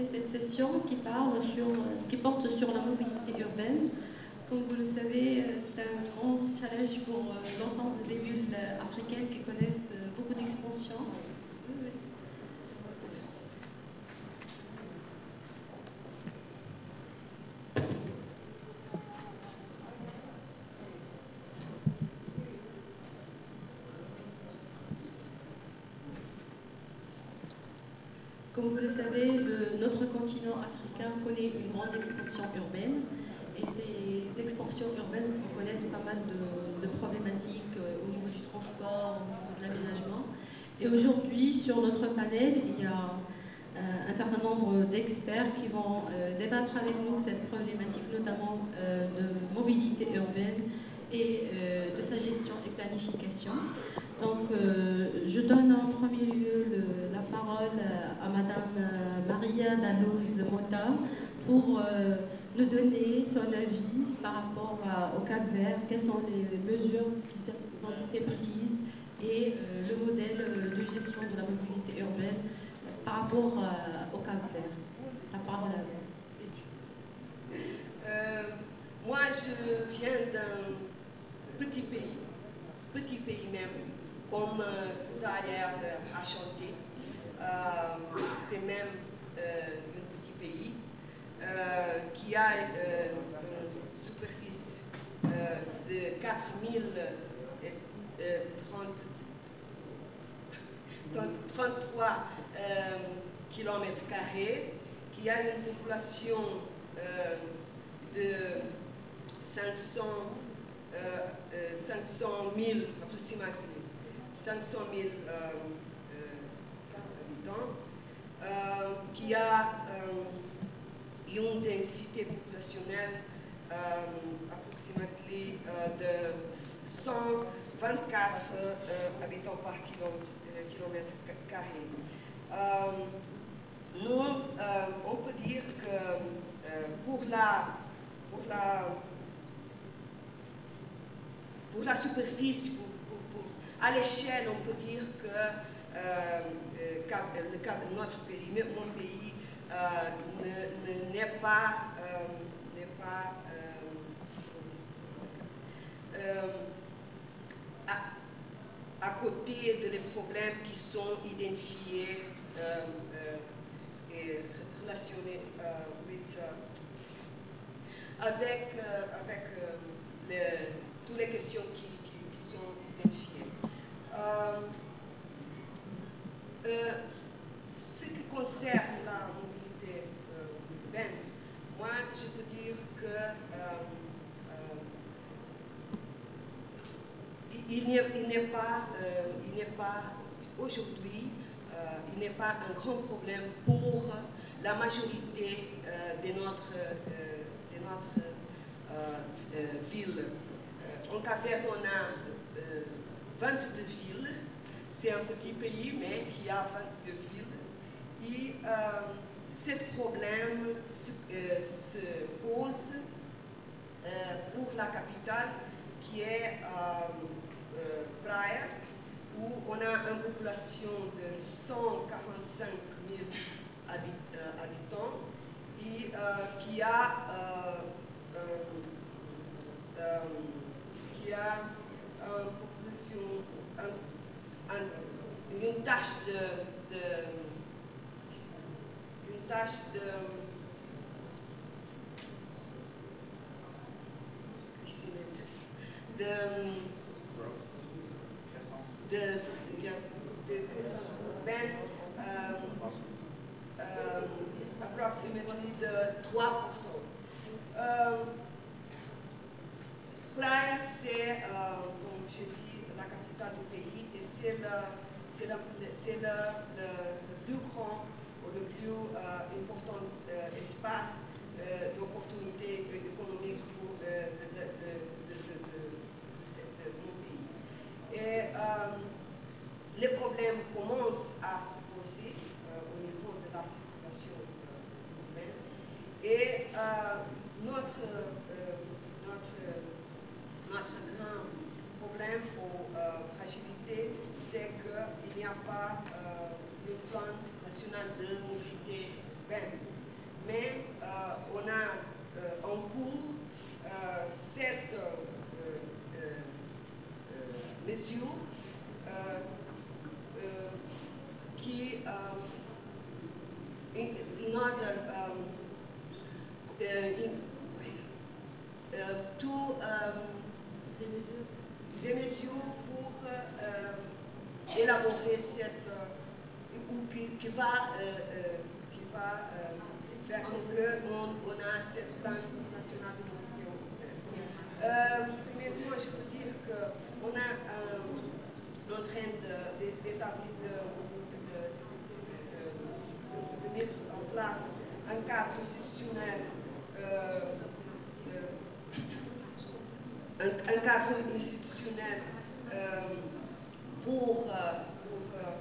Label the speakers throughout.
Speaker 1: commencer cette session qui porte sur la mobilité urbaine. Comme vous le savez, c'est un grand challenge pour l'ensemble des villes africaines qui connaissent beaucoup d'expansion. Comme vous le savez, notre continent africain connaît une grande expansion urbaine et ces expansions urbaines connaissent pas mal de problématiques au niveau du transport, au niveau de l'aménagement. Et aujourd'hui, sur notre panel, il y a un certain nombre d'experts qui vont débattre avec nous cette problématique, notamment de mobilité urbaine et de sa gestion et planification. Donc, je donne en premier lieu la parole à Madame Maria Dalloz Mota pour nous donner son avis par rapport au Cap-Vert, quelles sont les mesures qui ont été prises et le modèle de gestion de la mobilité urbaine par rapport au Cap-Vert. La parole à vous.
Speaker 2: Moi, je viens d'un petit pays même, comme César a chanté. C'est même un petit pays qui a une superficie de 33 km², qui a une population de 500 000 approximativement, 500 000 habitants, qui a une densité populationnelle approximativement de 124 habitants par kilomètre carré. Nous, on peut dire que pour la superficie, à l'échelle, on peut dire que notre pays, mon pays, n'est pas à côté des problèmes qui sont identifiés et relationnés avec toutes les questions qui sont identifiées. Ce qui concerne la mobilité urbaine, moi je peux dire que il n'est pas aujourd'hui, il n'est pas un grand problème pour la majorité de notre ville. En Cap-Vert, on a 22 villes. C'est un petit pays, mais qui a 22 villes. Et ce problème se pose pour la capitale, qui est Praia, où on a une population de 145 000 habitants et qui a une population, une tâche de croissance urbaine approximativement de 3%. Praia, c'est, comme j'ai dit, la capitale du pays et c'est le plus grand ou le plus important espace d'opportunités économiques pour mon pays. Et les problèmes commencent à se poser au niveau de la circulation urbaine et notre grand problème ou fragilité, c'est qu'il n'y a pas un plan national de mobilité urbaine. mesures qui, in order des mesures pour élaborer cette, ou qui va faire qu'on a cette plan national de mobilité européenne. Premièrement, je peux dire qu'on est en train d'établir, de mettre en place un cadre institutionnel pour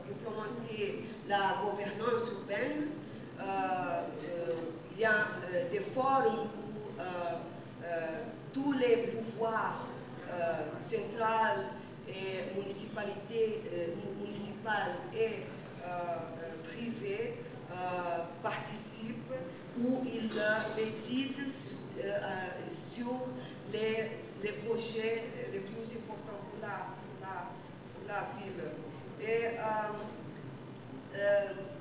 Speaker 2: implémenter la gouvernance urbaine. Il y a des forums où tous les pouvoirs centrales et municipales et privés participent, où ils décident sur les projets les plus importants pour la ville. Et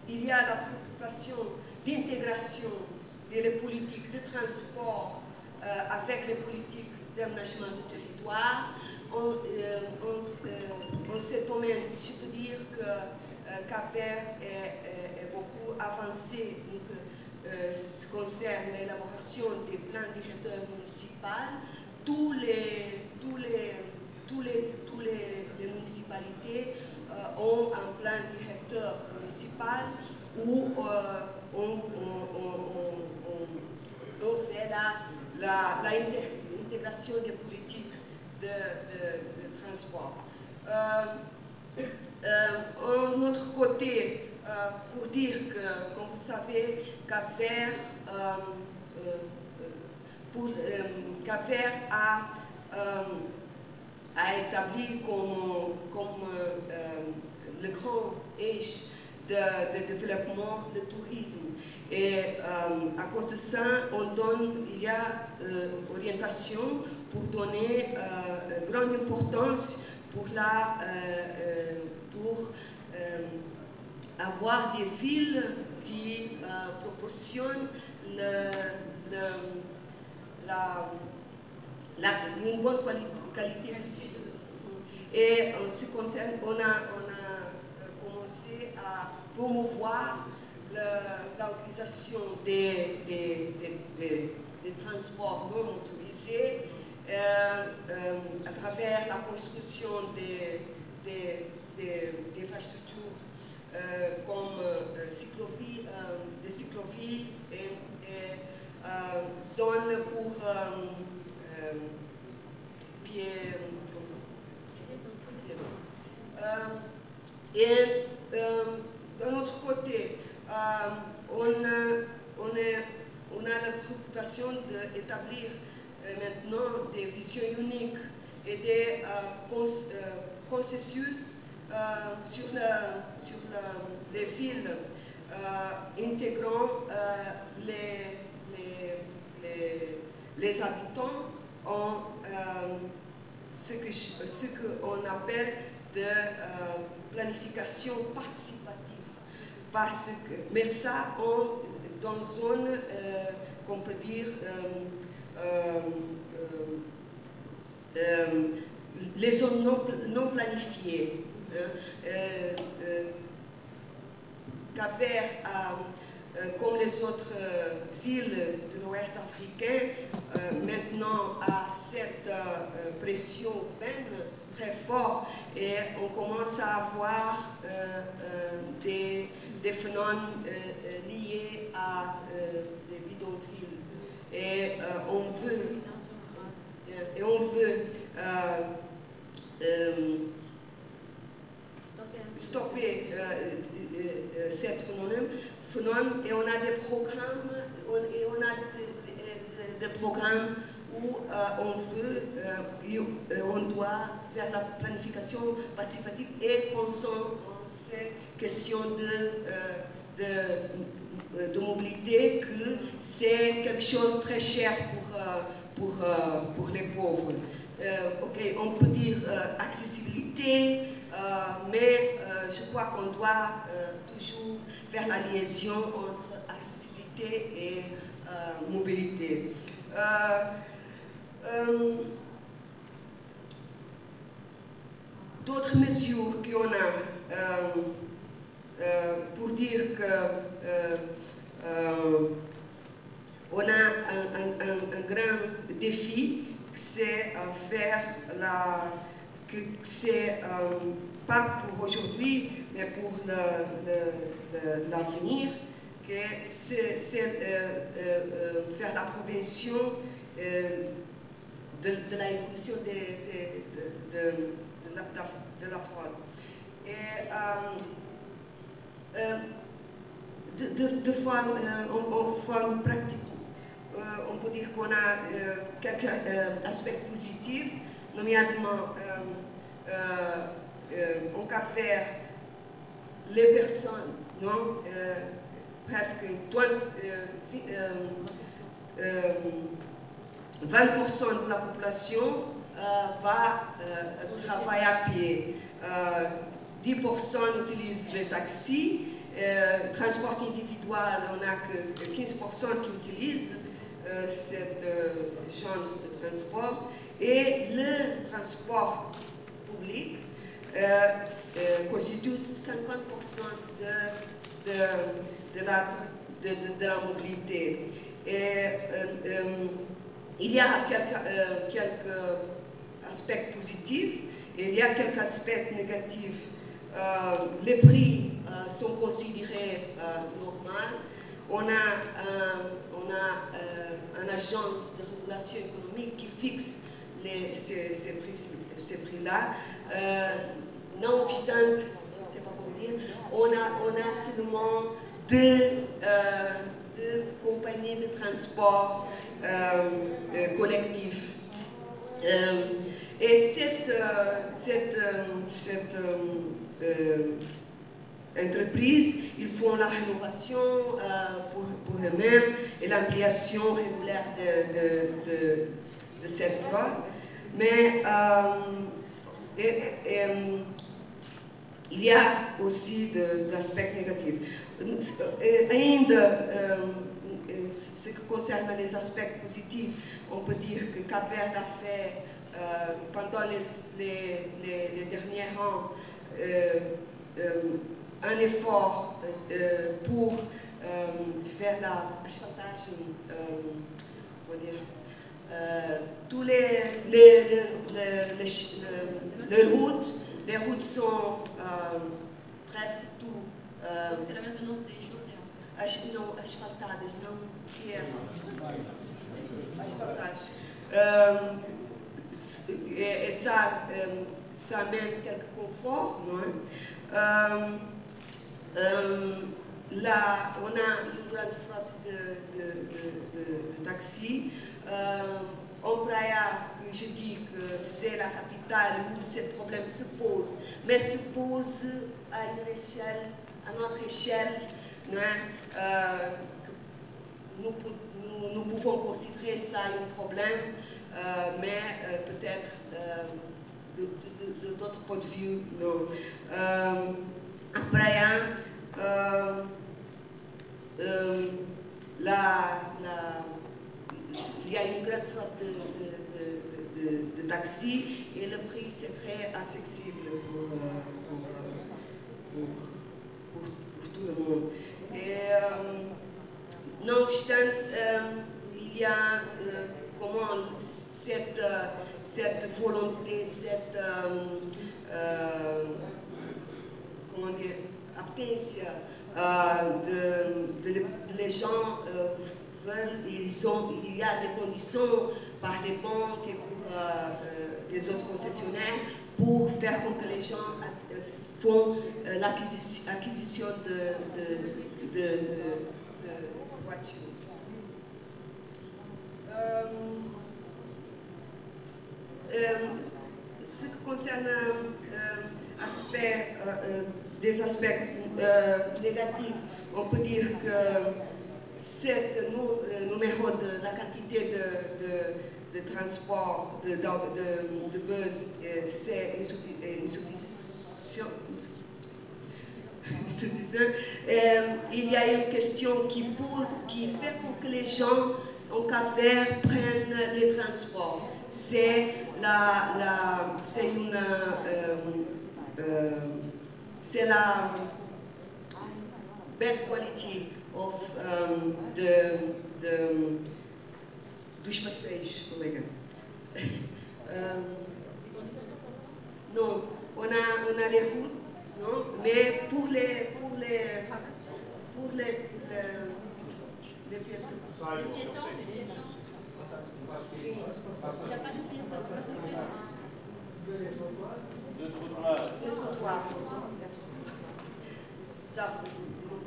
Speaker 2: il y a la préoccupation d'intégration des politiques de transport avec les politiques d'aménagement du territoire. En ce domaine, je peux dire que Cap-Vert est beaucoup avancé en ce qui concerne l'élaboration des plans directeurs municipaux. Tous les municipalités ont un plan directeur municipal où on fait l'intégration des politiques de transport. Un autre côté, pour dire que, comme vous savez, Cap-Vert a établi comme le grand âge de développement le tourisme. Et à cause de ça, il y a orientation pour donner grande importance pour avoir des villes qui proportionnent une bonne qualité de vie. Et en ce qui concerne, on a commencé à promouvoir l'utilisation des transports non motorisés à travers la construction des infrastructures comme des cyclovies et zones pour pieds. Et d'un autre côté, on a la préoccupation d'établir maintenant des visions uniques et des consensus sur les villes intégrant les habitants en ce qu'on appelle de planification participative. Mais ça, dans une zone qu'on peut dire les zones non planifiées. Cap-Vert, comme les autres villes de l'Ouest africain, maintenant a cette pression urbaine très forte et on commence à avoir des phénomènes liés à des bidonvilles. Et on veut stopper cette phénomène et on a des programmes où on doit faire la planification participative et pensant en ces questions de mobilité que c'est quelque chose de très cher pour les pauvres. Ok, on peut dire accessibilité accessibilité, mais je crois qu'on doit toujours faire la liaison entre accessibilité et mobilité. D'autres mesures qu'on a pour dire que on a un grand défi, c'est faire c'est pas pour aujourd'hui, mais pour l'avenir, que c'est faire la prévention de l'évolution de la fraude. Et de forme pratique, on peut dire qu'on a quelques aspects positifs, notamment on peut faire les personnes, non, presque 20% de la population va travailler à pied. 10% utilisent les taxis. Transport individuel, on n'a que 15% qui utilisent ce genre de transport. Et le transport public constitue 50% de la mobilité. Et il y a quelques aspects positifs et il y a quelques aspects négatifs. Les prix sont considérés normaux. On a une agence de régulation économique qui fixe ces prix-là. Non obstant, je ne sais pas comment dire, on a seulement deux compagnies de transport collectif. Et cette entreprise, ils font la rénovation pour eux-mêmes et l'ampliation régulière de cette fraude. Mais il y a aussi d'aspects négatifs. Ce qui concerne les aspects positifs, on peut dire que Cap-Vert a fait pendant les derniers ans un effort pour faire l'asphaltage, comment dire, tous les routes. Les routes sont presque tout.
Speaker 1: C'est la maintenance des chaussées.
Speaker 2: Non, asphaltades, non pierre. Asphaltage. Et ça amène quelques conforts, non? Là, on a une grande flotte de taxis. En Praia, je dis que c'est la capitale où ces problèmes se posent, mais se posent à notre échelle. Nous pouvons considérer ça un problème, mais peut-être d'autres points de vue, non. Après, il y a une grande flotte de taxis et le prix c'est très accessible pour tout le monde. Et non obstant, il y a comment cette volonté, comment dire, abstention les gens veulent, il y a des conditions par les banques et pour les autres concessionnaires pour faire que les gens font l'acquisition de voitures. Ce qui concerne des aspects négatifs, on peut dire que cette numéro de la quantité de transport de bus, c'est insuffisant. Il y a une question qui fait pour que les gens au Cap-Vert prennent les transports. C'est la bad quality of dos passeios. Oh my God. Non, on a les routes, non, mais pour les piétons. Si. Il n'y a pas de piétons, le trottoir. Ça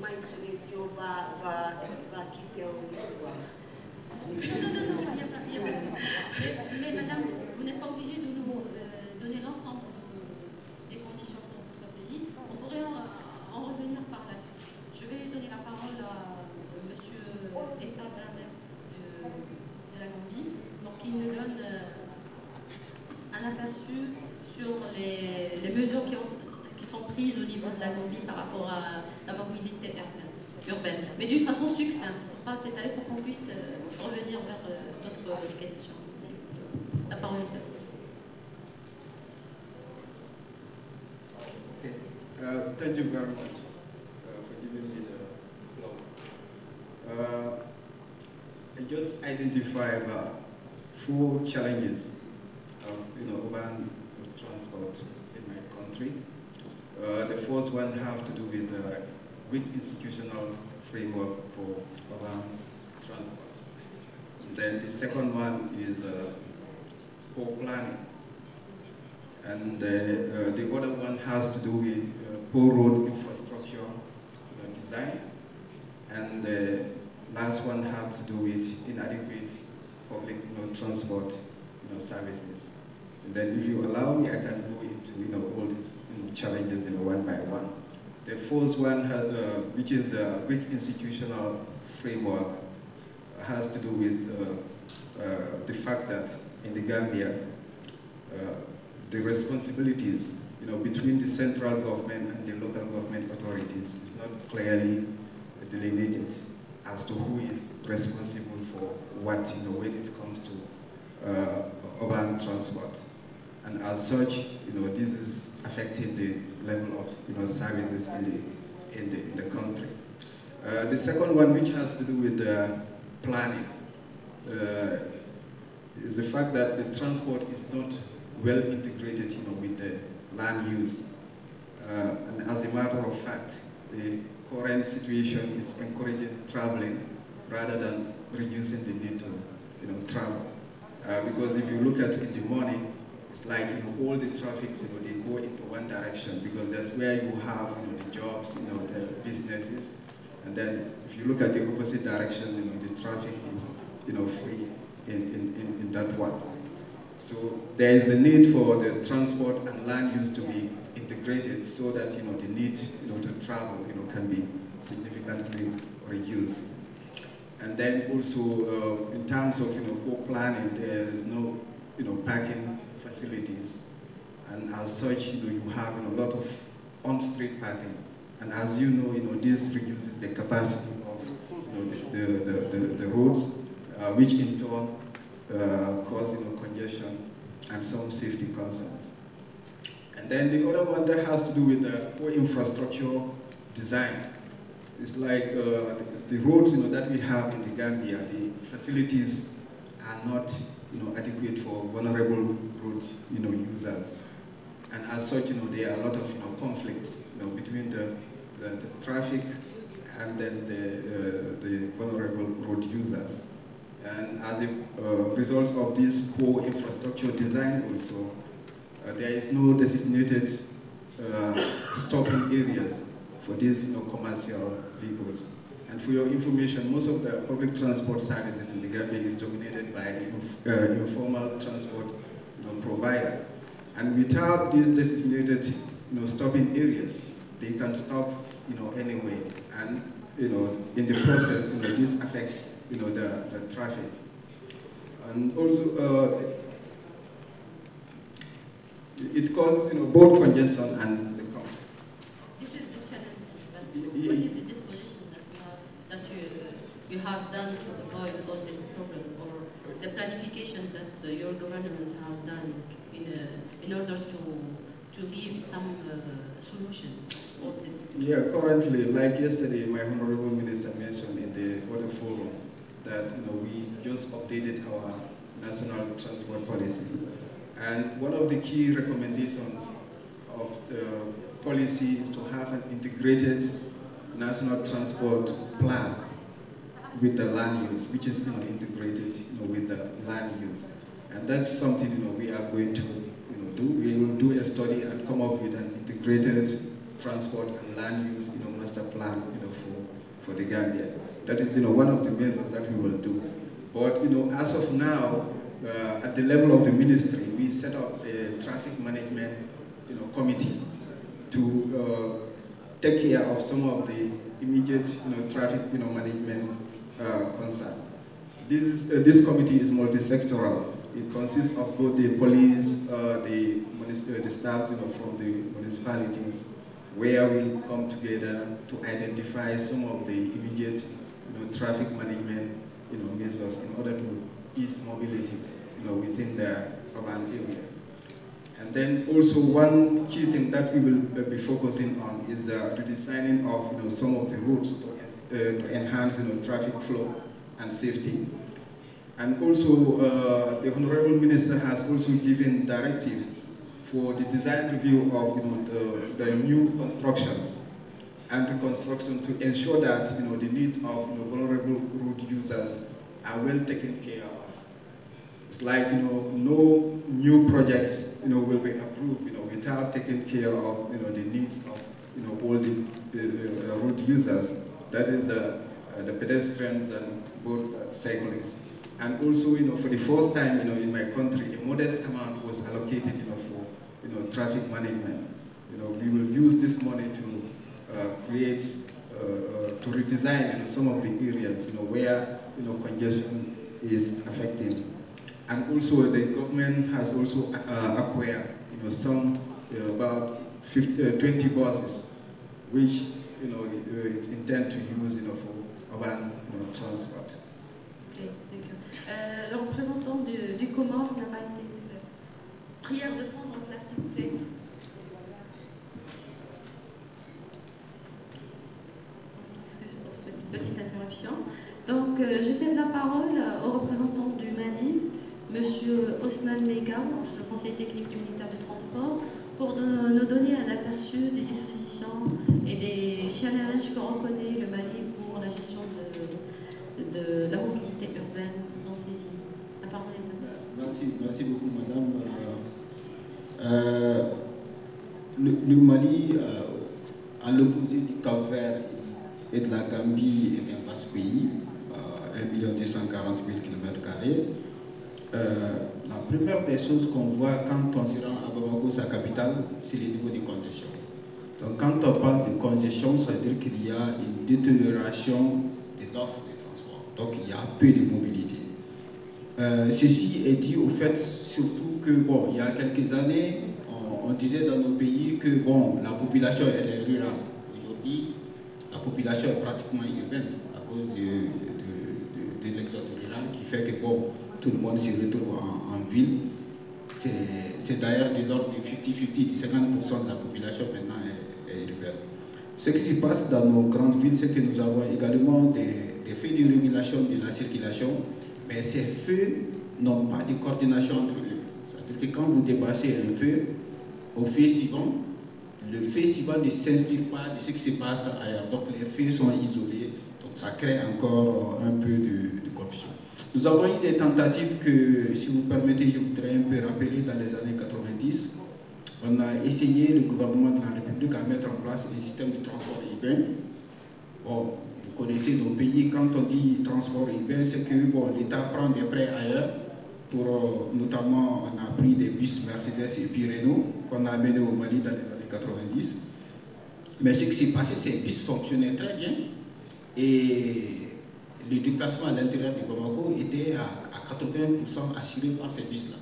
Speaker 2: m'intéresser si on va quitter l'histoire.
Speaker 1: Non, il n'y a pas de souci. Mais madame, vous n'êtes pas obligée de nous donner l'ensemble des conditions pour votre pays. On pourrait en revenir par la suite. Je vais donner la parole à monsieur Essa Dramé de la Gambie pour qu'il nous donne un aperçu sur les mesures qui sont prises au niveau de la Gambie par rapport à la mobilité urbaine. Mais d'une façon succincte, il ne faut pas s'étaler pour qu'on puisse revenir vers d'autres questions. La parole est à vous.
Speaker 3: Okay. Thank you very much for giving me the floor. I just identified 4 challenges of urban transport in my country. The first one have to do with weak institutional framework for urban transport. And then the second one is poor planning. And the other one has to do with poor road infrastructure design. And the last one has to do with inadequate public transport services. And then if you allow me, I can go into all these challenges one by one. The first one, which is the weak institutional framework, has to do with the fact that in the Gambia, the responsibilities between the central government and the local government authorities is not clearly delineated as to who is responsible for what when it comes to urban transport. And as such, this is affecting the level of services in the country. The second one, which has to do with planning, is the fact that the transport is not well integrated with the land use. And as a matter of fact, the current situation is encouraging traveling rather than reducing the need to travel. Because if you look at in the morning, it's like all the traffic they go into one direction because that's where you have the jobs, the businesses, and then if you look at the opposite direction, the traffic is free in that one. So there is a need for the transport and land use to be integrated so that the need to travel can be significantly reduced. And then also in terms of poor planning, there is no parking facilities, and as such you have a lot of on-street parking, and as this reduces the capacity of the roads, which in turn cause congestion and some safety concerns. And then the other one that has to do with the poor infrastructure design. It's like the roads that we have in the Gambia, the facilities are not adequate for vulnerable road users, and as such there are a lot of conflicts between the traffic and then the vulnerable road users. And as a result of this poor infrastructure design also, there is no designated stopping areas for these commercial vehicles. And for your information, most of the public transport services in the Gambia is dominated by the informal transport provider. And without these designated stopping areas, they can stop anyway. And in the process, this affects the traffic. And also, it causes both congestion and the conflict.
Speaker 1: This is the challenge. What is the disposition that you have done to avoid all this problem, or the planification that your government have done in order to give some solution to all this?
Speaker 3: Yeah, currently, like yesterday, my honorable minister mentioned in the other forum that we just updated our national transport policy. And one of the key recommendations of the policy is to have an integrated national transport plan with the land use, which is integrated with the land use. And that's something we are going to do. We will do a study and come up with an integrated transport and land use master plan for the Gambia. That is one of the measures that we will do. But as of now, at the level of the ministry, we set up a traffic management committee to take care of some of the immediate traffic management concern. This committee is multi-sectoral. It consists of both the police, the staff from the municipalities, where we come together to identify some of the immediate traffic management measures in order to ease mobility within the urban area. And then also one key thing that we will be focusing on is the redesigning of some of the routes to enhance traffic flow and safety. And also the Honorable Minister has also given directives for the design review of the new constructions and reconstruction to ensure that the need of vulnerable road users are well taken care of. It's like no new projects will be approved without taking care of the needs of all the road users. That is the pedestrians and both cyclists. And also for the first time in my country, a modest amount was allocated for traffic management. We will use this money to create to redesign some of the areas where congestion is affected. And also the government has also acquired some about 20 buses, which it's intended to use for urban transport.
Speaker 1: Okay, thank you. Le représentant du Comore n'a pas été. Prière de prendre place, s'il vous plaît. Excusez pour cette petite interruption. Donc, je cède la parole au représentant du Mali, Monsieur Osman Mega, le conseil technique du ministère du Transport, pour nous donner un aperçu des dispositions et des challenges que reconnaît le Mali pour la gestion de la mobilité urbaine dans ces villes. La parole est à vous.
Speaker 4: Merci beaucoup, madame. Le Mali, à l'opposé du Cap-Vert et de la Gambie, est un vaste pays, 1 240 000 km². La première des choses qu'on voit quand on se rend à Bamako, sa capitale, c'est le niveau de congestion. Donc quand on parle de congestion, ça veut dire qu'il y a une détérioration de l'offre de transport. Donc il y a peu de mobilité. Ceci est dû au fait surtout que, bon, il y a quelques années, on disait dans nos pays que, bon, la population elle est rurale. Aujourd'hui, la population est pratiquement urbaine à cause de l'exode rural qui fait que, bon, tout le monde se retrouve en ville. C'est d'ailleurs de l'ordre de 50-50, de 50% de la population maintenant est urbaine. Ce qui se passe dans nos grandes villes, c'est que nous avons également des feux de régulation de la circulation, mais ces feux n'ont pas de coordination entre eux. C'est-à-dire que quand vous dépassez un feu, au feu suivant, le feu suivant ne s'inspire pas de ce qui se passe ailleurs. Donc les feux sont isolés, donc ça crée encore un peu de confusion. Nous avons eu des tentatives que, si vous permettez, je voudrais un peu rappeler dans les années 90. On a essayé, le gouvernement de la République, à mettre en place un système de transport urbain. Bon, vous connaissez nos pays, quand on dit transport urbain, c'est que bon, l'État prend des prêts ailleurs. Notamment, on a pris des bus Mercedes et puis Renault qu'on a amenés au Mali dans les années 90. Mais ce qui s'est passé, ces bus fonctionnaient très bien. Et les déplacements à l'intérieur de Bamako étaient à 80% assurés par ces bus-là.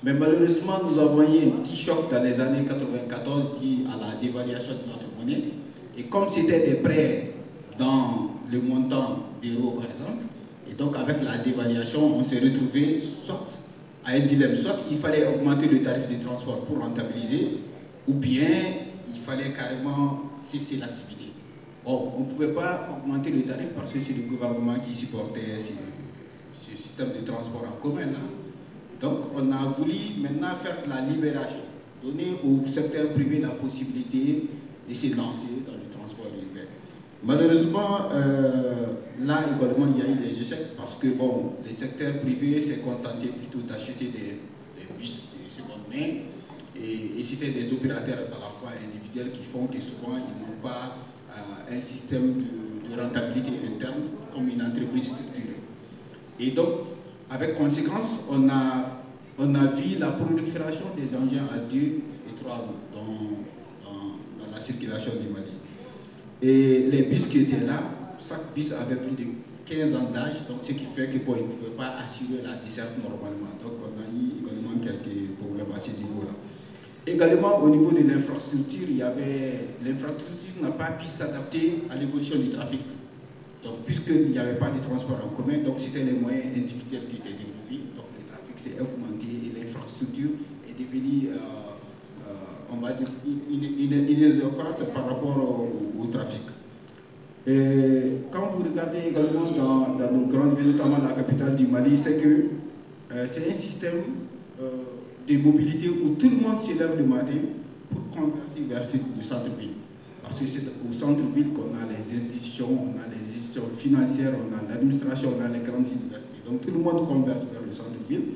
Speaker 4: Mais malheureusement, nous avons eu un petit choc dans les années 94 dû à la dévaluation de notre monnaie. Et comme c'était des prêts dans le montant d'euros, par exemple, et donc avec la dévaluation, on s'est retrouvé soit à un dilemme, soit il fallait augmenter le tarif de transport pour rentabiliser, ou bien il fallait carrément cesser l'activité. Bon, on ne pouvait pas augmenter le tarif parce que c'est le gouvernement qui supportait ce système de transport en commun là. Donc on a voulu maintenant faire de la libération, donner au secteur privé la possibilité de se lancer dans le transport urbain. Malheureusement, là également il y a eu des échecs parce que bon, le secteur privé s'est contenté plutôt d'acheter des bus de seconde main et c'était des opérateurs à la fois individuels qui font que souvent ils n'ont pas un système de rentabilité interne comme une entreprise structurée. Et donc, avec conséquence, on a vu la prolifération des engins à 2 et 3 roues dans la circulation du Mali. Et les bus qui étaient là, chaque bus avait plus de 15 ans d'âge, donc ce qui fait que bon, ils ne pouvaient pas assurer la desserte normalement. Donc on a eu également quelques problèmes à ce niveau-là. Également au niveau de l'infrastructure, l'infrastructure n'a pas pu s'adapter à l'évolution du trafic. Donc puisqu'il n'y avait pas de transport en commun, donc c'était les moyens individuels qui étaient développés, donc le trafic s'est augmenté et l'infrastructure est devenue, on va dire, inadéquate par rapport au trafic. Et quand vous regardez également dans nos grandes villes, notamment la capitale du Mali, c'est que c'est un système de mobilité où tout le monde se lève le matin pour converser vers le centre-ville. Parce que c'est au centre-ville qu'on a les institutions, on a les institutions financières, on a l'administration, on a les grandes universités. Donc tout le monde converge vers le centre-ville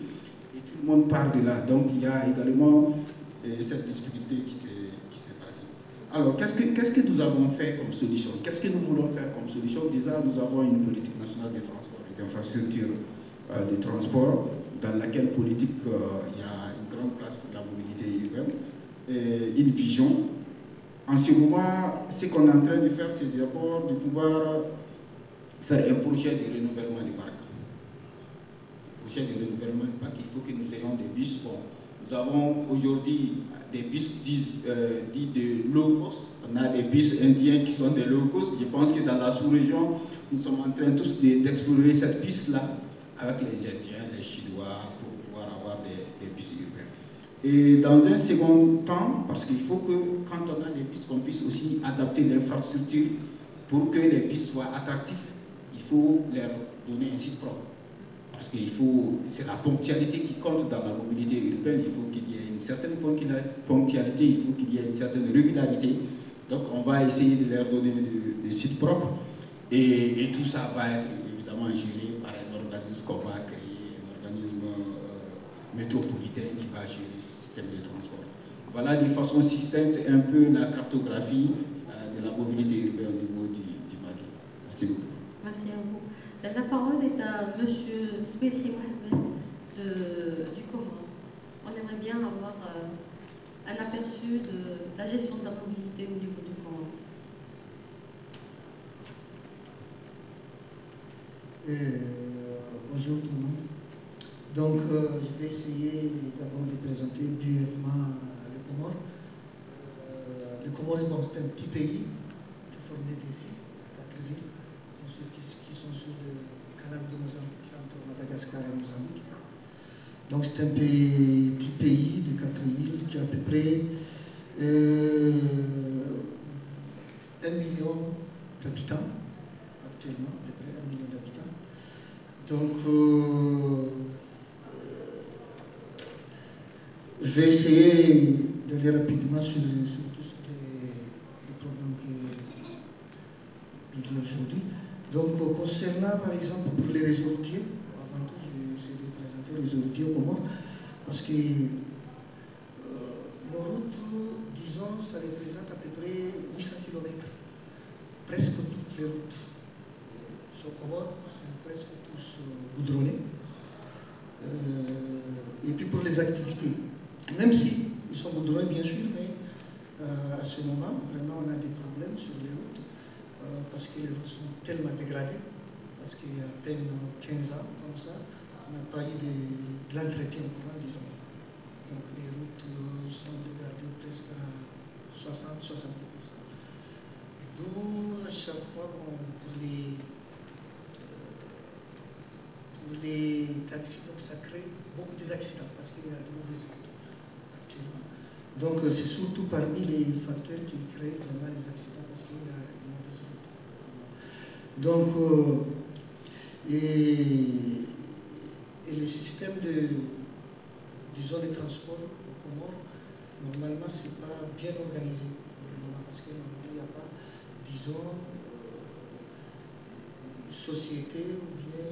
Speaker 4: et tout le monde part de là. Donc il y a également cette difficulté qui s'est passée. Alors qu'est-ce que nous avons fait comme solution? Qu'est-ce que nous voulons faire comme solution? Déjà, nous avons une politique nationale de transport et d'infrastructure de transport dans laquelle politique il y a grande place pour la mobilité urbaine, et une vision. En ce moment, ce qu'on est en train de faire, c'est d'abord de pouvoir faire un projet de renouvellement des parcs. Projet de renouvellement des parcs, il faut que nous ayons des bus. Bon, nous avons aujourd'hui des bus dits de low cost. On a des bus indiens qui sont des low cost. Je pense que dans la sous-région, nous sommes en train tous d'explorer cette piste-là avec les Indiens, les Chinois, pour pouvoir avoir des bus urbains. Et dans un second temps, parce qu'il faut que quand on a des bus, qu'on puisse aussi adapter l'infrastructure pour que les bus soient attractifs, il faut leur donner un site propre. Parce que c'est la ponctualité qui compte dans la mobilité urbaine, il faut qu'il y ait une certaine ponctualité, il faut qu'il y ait une certaine régularité. Donc on va essayer de leur donner des sites propres et tout ça va être évidemment géré par un organisme qu'on va créer, un organisme métropolitain qui va gérer ce système de transport. Voilà de façon succincte un peu la cartographie de la mobilité urbaine au niveau du Mali. Merci beaucoup.
Speaker 1: Merci à vous. La parole est à M. Sbelhi Mohamed du Comore. On aimerait bien avoir un aperçu de la gestion de la mobilité au niveau du Comore.
Speaker 5: Bonjour tout le monde. Donc, je vais essayer d'abord de présenter brièvement le Comore. Le Comore, bon, c'est un petit pays qui est formé des îles, 4 îles, ceux qui sont sur le canal de Mozambique, entre Madagascar et Mozambique. Donc, c'est un petit pays de 4 îles qui a à peu près 1 million d'habitants, actuellement, à peu près 1 million d'habitants. Donc, je vais essayer d'aller rapidement sur tous les problèmes qu'il y a aujourd'hui. Donc, concernant par exemple pour les réseaux routiers, avant tout, je vais essayer de présenter les réseaux routiers au Comore, parce que nos routes, disons, ça représente à peu près 800 km. Presque toutes les routes sur Comore sont presque tous goudronnés. Et puis pour les activités, même si ils sont goudronnés bien sûr, mais à ce moment, vraiment, on a des problèmes sur les routes parce que les routes sont tellement dégradées parce qu'il y a à peine 15 ans, comme ça, on n'a pas eu de l'entretien courant, disons. Donc les routes sont dégradées presque à 60-70%. D'où à chaque fois, bon, pour les taxis, donc ça crée beaucoup d'accidents parce qu'il y a de mauvaises routes actuellement. Donc c'est surtout parmi les facteurs qui créent vraiment les accidents parce qu'il y a de mauvaises routes. Donc, et le système de transport au Comores, normalement, ce n'est pas bien organisé pour le moment parce que normalement, il n'y a pas, disons, une société ou bien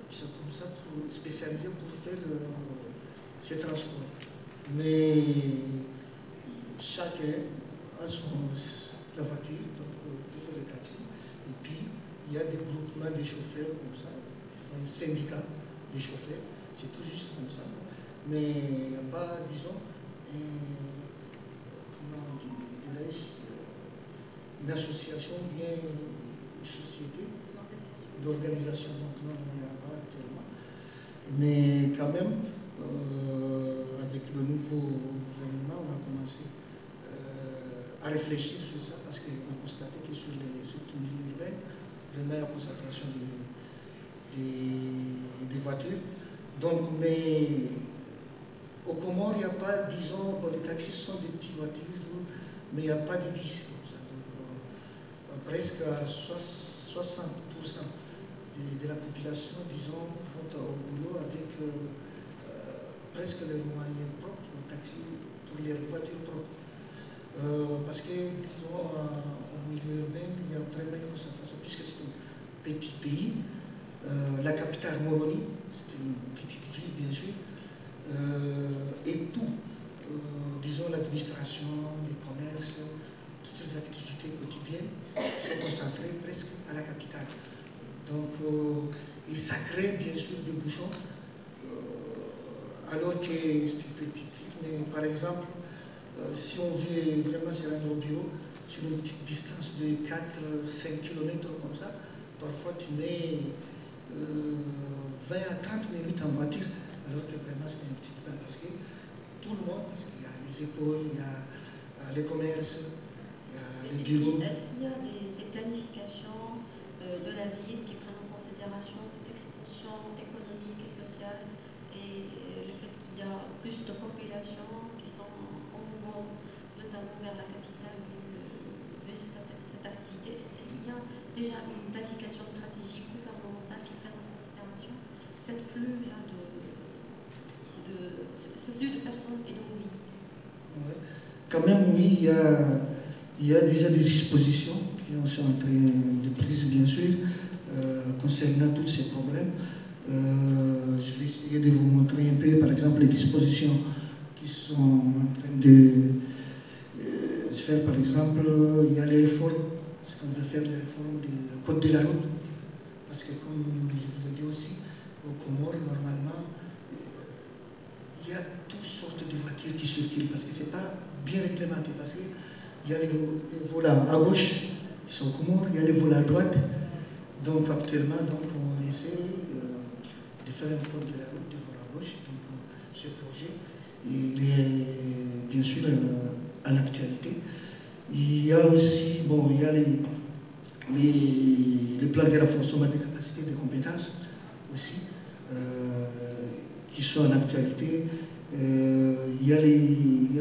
Speaker 5: qui sont comme ça spécialisées pour faire ce transport. Mais chacun a la voiture, donc peut faire le taxi. Et puis, il y a des groupements de chauffeurs comme ça, qui font un syndicat des chauffeurs, c'est tout juste comme ça. Mais il n'y a pas, disons, comment dirais-je, une association, bien une société d'organisation. Donc non, il n'y a pas actuellement. Mais quand même, avec le nouveau gouvernement, on a commencé à réfléchir sur ça parce qu'on a constaté que sur le milieu urbain, vraiment il y a une concentration des voitures. Donc, mais au Comores, il n'y a pas, disons, bon, les taxis sont des petites voitures, mais il n'y a pas de bis comme ça. Donc, presque à 60% de la population, disons, vont au boulot avec presque leurs moyens propres, le taxi, pour les voitures propres. Parce que, disons, au milieu urbain, il y a vraiment une concentration, puisque c'est un petit pays. La capitale Moroni, c'est une petite ville, bien sûr. Et tout, disons, l'administration, les commerces, toutes les activités quotidiennes sont concentrées presque à la capitale. Donc, et ça crée bien sûr des bouchons, alors que c'est une petite ville, mais par exemple, si on veut vraiment se rendre au bureau, sur une petite distance de 4-5 km comme ça, parfois tu mets 20 à 30 minutes en voiture, alors que vraiment c'est une petite ville, parce que tout le monde, parce qu'il y a les écoles, il y a les commerces, il y a les bureaux.
Speaker 1: Est-ce qu'il y a des planifications de la ville qui prennent en considération cette expansion économique et sociale et le fait qu'il y a plus de populations qui sont en mouvement, notamment vers la capitale, vu cette activité? Est-ce qu'il y a déjà une planification stratégique gouvernementale qui prenne en considération cette flux-là ce flux de personnes et de mobilité?
Speaker 5: Ouais. Quand même, oui, il y a déjà des dispositions qui sont en train de prise, bien sûr, concernant tous ces problèmes. Je vais essayer de vous montrer un peu, par exemple, les dispositions qui sont en train de se faire. Par exemple, il y a les réformes, parce qu'on veut faire les réformes du code de la route. Parce que, comme je vous ai dit aussi, au Comores, normalement, il y a toutes sortes de voitures qui circulent, parce que ce n'est pas bien réglementé, parce qu'il y a les volants à gauche, ils sont au Comores, il y a les volants à droite. Donc actuellement, on essaie de faire un code de la route de volant à gauche. Donc ce projet, il est bien sûr en actualité. Il y a aussi, bon, il y a les plans de renforcement des capacités et des compétences aussi, qui sont en actualité. Il y a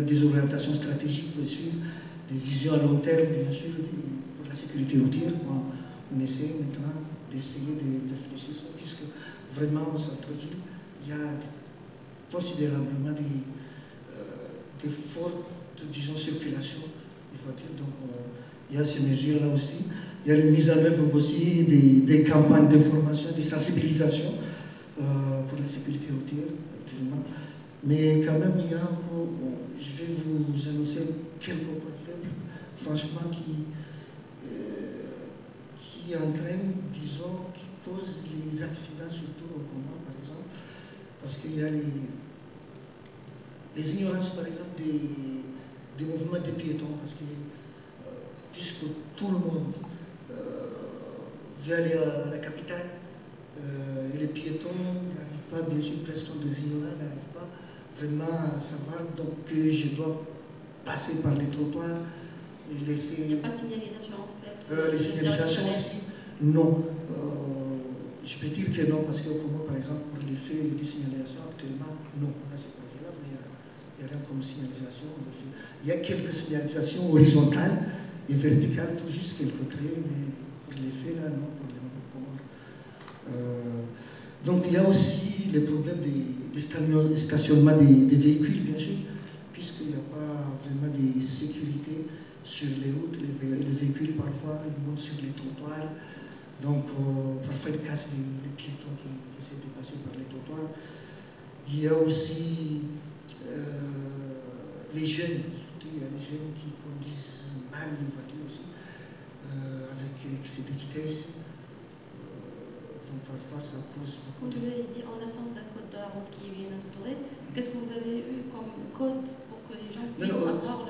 Speaker 5: des orientations stratégiques aussi, des visions à long terme, bien sûr, pour la sécurité routière. On essaie maintenant d'essayer de réfléchir sur ça, puisque vraiment au centre-ville, il y a considérablement des fortes, disons, circulations des voitures. Donc il y a ces mesures-là aussi. Il y a la mise en œuvre aussi des campagnes d'information, de sensibilisation pour la sécurité routière actuellement. Mais quand même, il y a encore, je vais vous annoncer quelques points faibles, franchement, qui entraînent, disons, qui causent les accidents, surtout au Comores, par exemple, parce qu'il y a les ignorances, par exemple, des mouvements de piétons, parce que puisque tout le monde je vais aller à la capitale, et les piétons n'arrivent pas, bien sûr, presque des ignorants n'arrivent pas vraiment à savoir donc, que je dois passer par les trottoirs et laisser...
Speaker 1: Il n'y a pas de signalisation en fait?
Speaker 5: Les signalisations aussi, non. Je peux dire que non, parce qu'au Comore, par exemple, pour les faits de signalisation actuellement, non. Là, c'est pas grave, mais il n'y a rien comme signalisation. Il y a quelques signalisations horizontales et verticales, tout juste quelques traits, mais pour les faits, là, non, pour les Comores. Donc, il y a aussi les problèmes de stationnement des véhicules, bien sûr, puisqu'il n'y a pas vraiment de sécurité sur les routes. Les véhicules, parfois, ils montent sur les trottoirs. Donc, parfois, ils cassent les piétons qui essaient de passer par les trottoirs. Il y a aussi les jeunes, surtout, il y a les jeunes qui conduisent mal les voitures aussi, avec excès de vitesse. Donc, parfois, ça cause beaucoup
Speaker 1: de... Vous avez dit, en absence d'un code de la route qui est bien instauré, qu'est-ce que vous avez eu comme code pour que les gens puissent avoir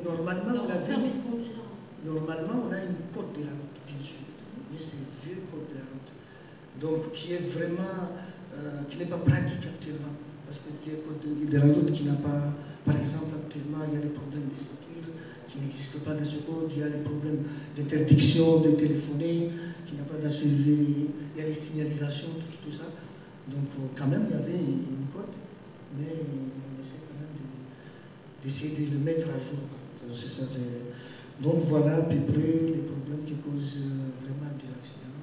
Speaker 1: leur permis de conduire? Normalement, on a une code de la route, bien sûr. Mais c'est un vieux code de la route, donc qui est vraiment, qui n'est pas pratique actuellement, parce que le vieux code de la route qui n'a pas, par exemple actuellement il y a des problèmes de sécurité qui n'existent pas dans ce code, il y a des problèmes d'interdiction de téléphoner, qui n'a pas d'assuivi, il y a les signalisations, tout ça, donc quand même il y avait une code, mais on essaie quand même d'essayer de le mettre à jour. Ça, donc voilà à peu près les problèmes qui causent vraiment des accidents.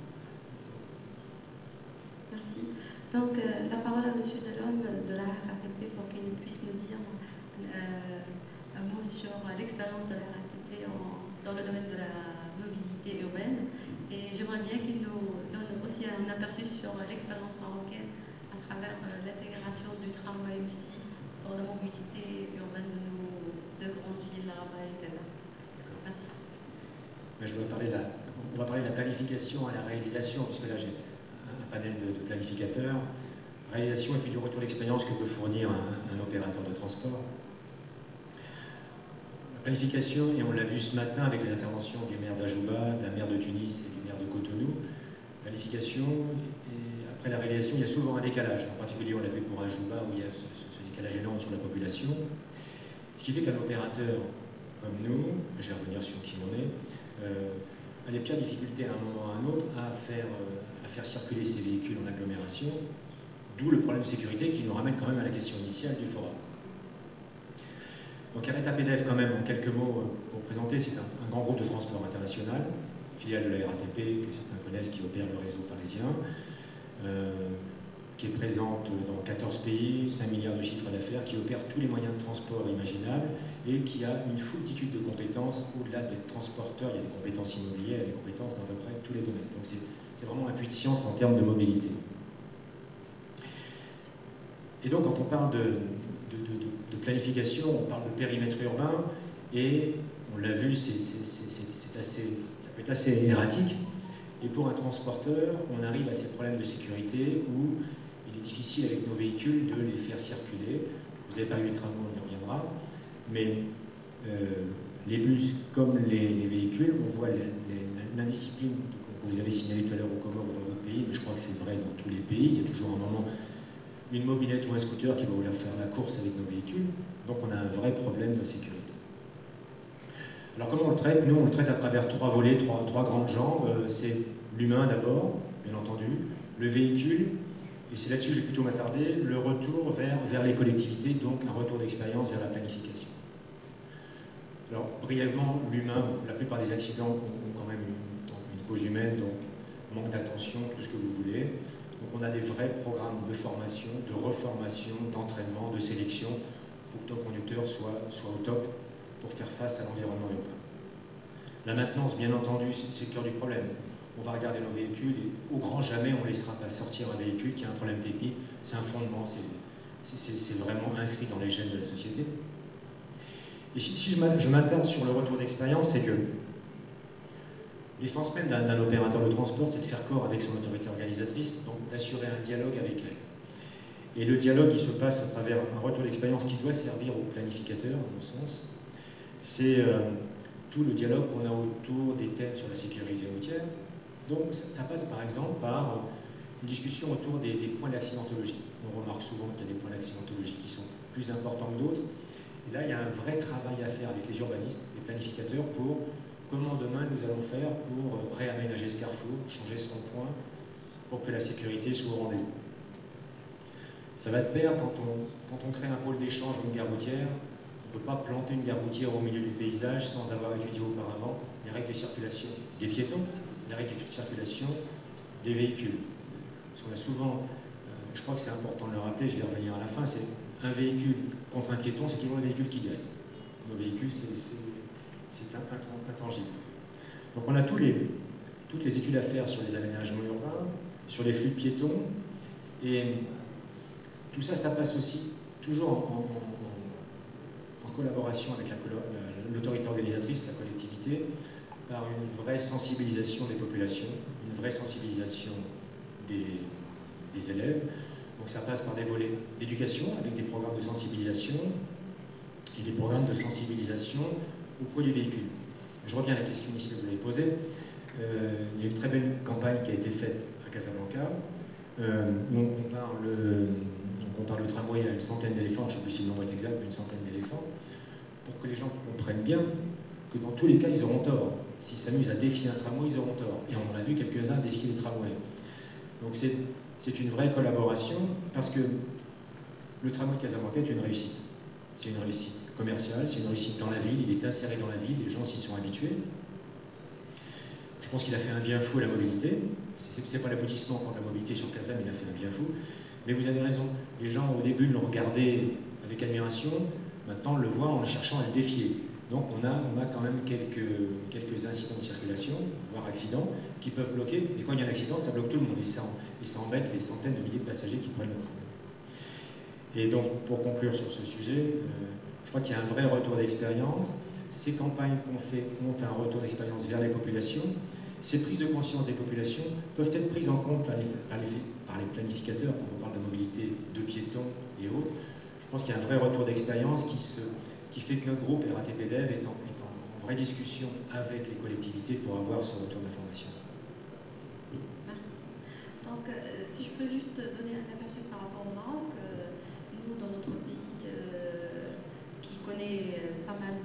Speaker 1: Merci. Donc la parole à M. Delhomme de la RATP pour qu'il puisse nous dire un mot sur l'expérience de la RATP dans le domaine de la mobilité urbaine. Et j'aimerais bien qu'il nous donne aussi un aperçu sur l'expérience marocaine à travers l'intégration du tramway aussi dans la mobilité urbaine de nos deux grandes villes, Rabat et Casa. Merci.
Speaker 6: On va parler de la planification à la réalisation, puisque là j'ai un panel de planificateurs. Réalisation et puis du retour d'expérience que peut fournir un opérateur de transport. La planification, et on l'a vu ce matin avec les interventions du maire d'Ajouba, de la maire de Tunis et du maire de Cotonou. Planification, et après la réalisation, il y a souvent un décalage. En particulier, on l'a vu pour Ajouba, où il y a ce décalage énorme sur la population. Ce qui fait qu'un opérateur comme nous, je vais revenir sur qui on est, a les pires difficultés à un moment ou à un autre à faire circuler ces véhicules en agglomération, d'où le problème de sécurité qui nous ramène quand même à la question initiale du forum. Donc Arrêta PDF, quand même, en quelques mots pour présenter, c'est un grand groupe de transport international, filiale de la RATP, que certains connaissent, qui opère le réseau parisien, qui est présente dans 14 pays, 5 milliards de chiffres d'affaires, qui opère tous les moyens de transport imaginables et qui a une foultitude de compétences. Au-delà d'être transporteur, il y a des compétences immobilières, il y a des compétences dans à peu près tous les domaines. Donc c'est vraiment un puits de science en termes de mobilité. Et donc quand on parle de planification, on parle de périmètre urbain et on l'a vu, ça peut être assez erratique. Et pour un transporteur, on arrive à ces problèmes de sécurité où il est difficile avec nos véhicules de les faire circuler. Vous avez parlé du tramway, on y reviendra. Mais les bus comme les véhicules, on voit l'indiscipline que vous avez signalée tout à l'heure au Comores ou dans d'autres pays, mais je crois que c'est vrai dans tous les pays. Il y a toujours un moment, une mobilette ou un scooter qui va vouloir faire la course avec nos véhicules. Donc on a un vrai problème d'insécurité. Alors comment on le traite? Nous, on le traite à travers trois volets, trois grandes jambes. C'est l'humain d'abord, bien entendu, le véhicule, et c'est là-dessus que je vais plutôt m'attarder, le retour vers les collectivités, donc un retour d'expérience vers la planification. Alors, brièvement, l'humain, la plupart des accidents ont quand même une cause humaine, donc manque d'attention, tout ce que vous voulez. Donc on a des vrais programmes de formation, de reformation, d'entraînement, de sélection, pour que nos conducteurs soient au top pour faire face à l'environnement urbain. La maintenance, bien entendu, c'est le cœur du problème. On va regarder nos véhicules et au grand jamais on ne laissera pas sortir un véhicule qui a un problème technique. C'est un fondement, c'est vraiment inscrit dans les gènes de la société. Et si je m'attarde sur le retour d'expérience, c'est que l'essence même d'un opérateur de transport, c'est de faire corps avec son autorité organisatrice, donc d'assurer un dialogue avec elle. Et le dialogue, il se passe à travers un retour d'expérience qui doit servir aux planificateurs, à mon sens. C'est tout le dialogue qu'on a autour des thèmes sur la sécurité routière, Donc ça passe par exemple par une discussion autour des points d'accidentologie. On remarque souvent qu'il y a des points d'accidentologie qui sont plus importants que d'autres. Et là, il y a un vrai travail à faire avec les urbanistes, les planificateurs, pour comment demain nous allons faire pour réaménager ce carrefour, changer ce rond-point, pour que la sécurité soit au rendez-vous. Ça va de pair quand on crée un pôle d'échange ou une gare routière. On ne peut pas planter une gare routière au milieu du paysage sans avoir étudié auparavant les règles de circulation des piétons, les règles de circulation des véhicules. Parce qu'on a souvent, je crois que c'est important de le rappeler, je vais revenir à la fin, c'est un véhicule contre un piéton, c'est toujours le véhicule qui gagne. Nos véhicules, c'est intangible. Donc on a toutes les études à faire sur les aménagements urbains, sur les flux de piétons, et tout ça, ça passe aussi toujours en collaboration avec l'autorité organisatrice, la collectivité, par une vraie sensibilisation des populations, une vraie sensibilisation des élèves. Donc ça passe par des volets d'éducation avec des programmes de sensibilisation et des programmes de sensibilisation au poids du véhicule. Je reviens à la question ici que vous avez posée. Il y a une très belle campagne qui a été faite à Casablanca où on compare le tramway à une centaine d'éléphants, je ne sais plus si le nombre est exact, mais une centaine d'éléphants, pour que les gens comprennent bien que dans tous les cas, ils auront tort. S'ils s'amusent à défier un tramway, ils auront tort. Et on en a vu quelques-uns défier les tramways. Donc c'est une vraie collaboration, parce que le tramway de Casablanca est une réussite. C'est une réussite commerciale, c'est une réussite dans la ville, il est inséré dans la ville, les gens s'y sont habitués. Je pense qu'il a fait un bien fou à la mobilité. Ce n'est pas l'aboutissement contre la mobilité sur Casa, mais il a fait un bien fou. Mais vous avez raison, les gens au début l'ont regardé avec admiration, maintenant le voient en cherchant à le défier. Donc on a quand même quelques incidents de circulation, voire accidents, qui peuvent bloquer. Et quand il y a un accident, ça bloque tout le monde. Et ça embête les centaines de milliers de passagers qui prennent le train. Et donc, pour conclure sur ce sujet, je crois qu'il y a un vrai retour d'expérience. Ces campagnes qu'on fait ont un retour d'expérience vers les populations. Ces prises de conscience des populations peuvent être prises en compte par les planificateurs quand on parle de mobilité de piétons et autres. Je pense qu'il y a un vrai retour d'expérience qui fait que notre groupe RATP-Dev est en vraie discussion avec les collectivités pour avoir ce retour d'information.
Speaker 1: Merci. Donc, si je peux juste donner un aperçu par rapport au Maroc, nous, dans notre pays qui connaît pas mal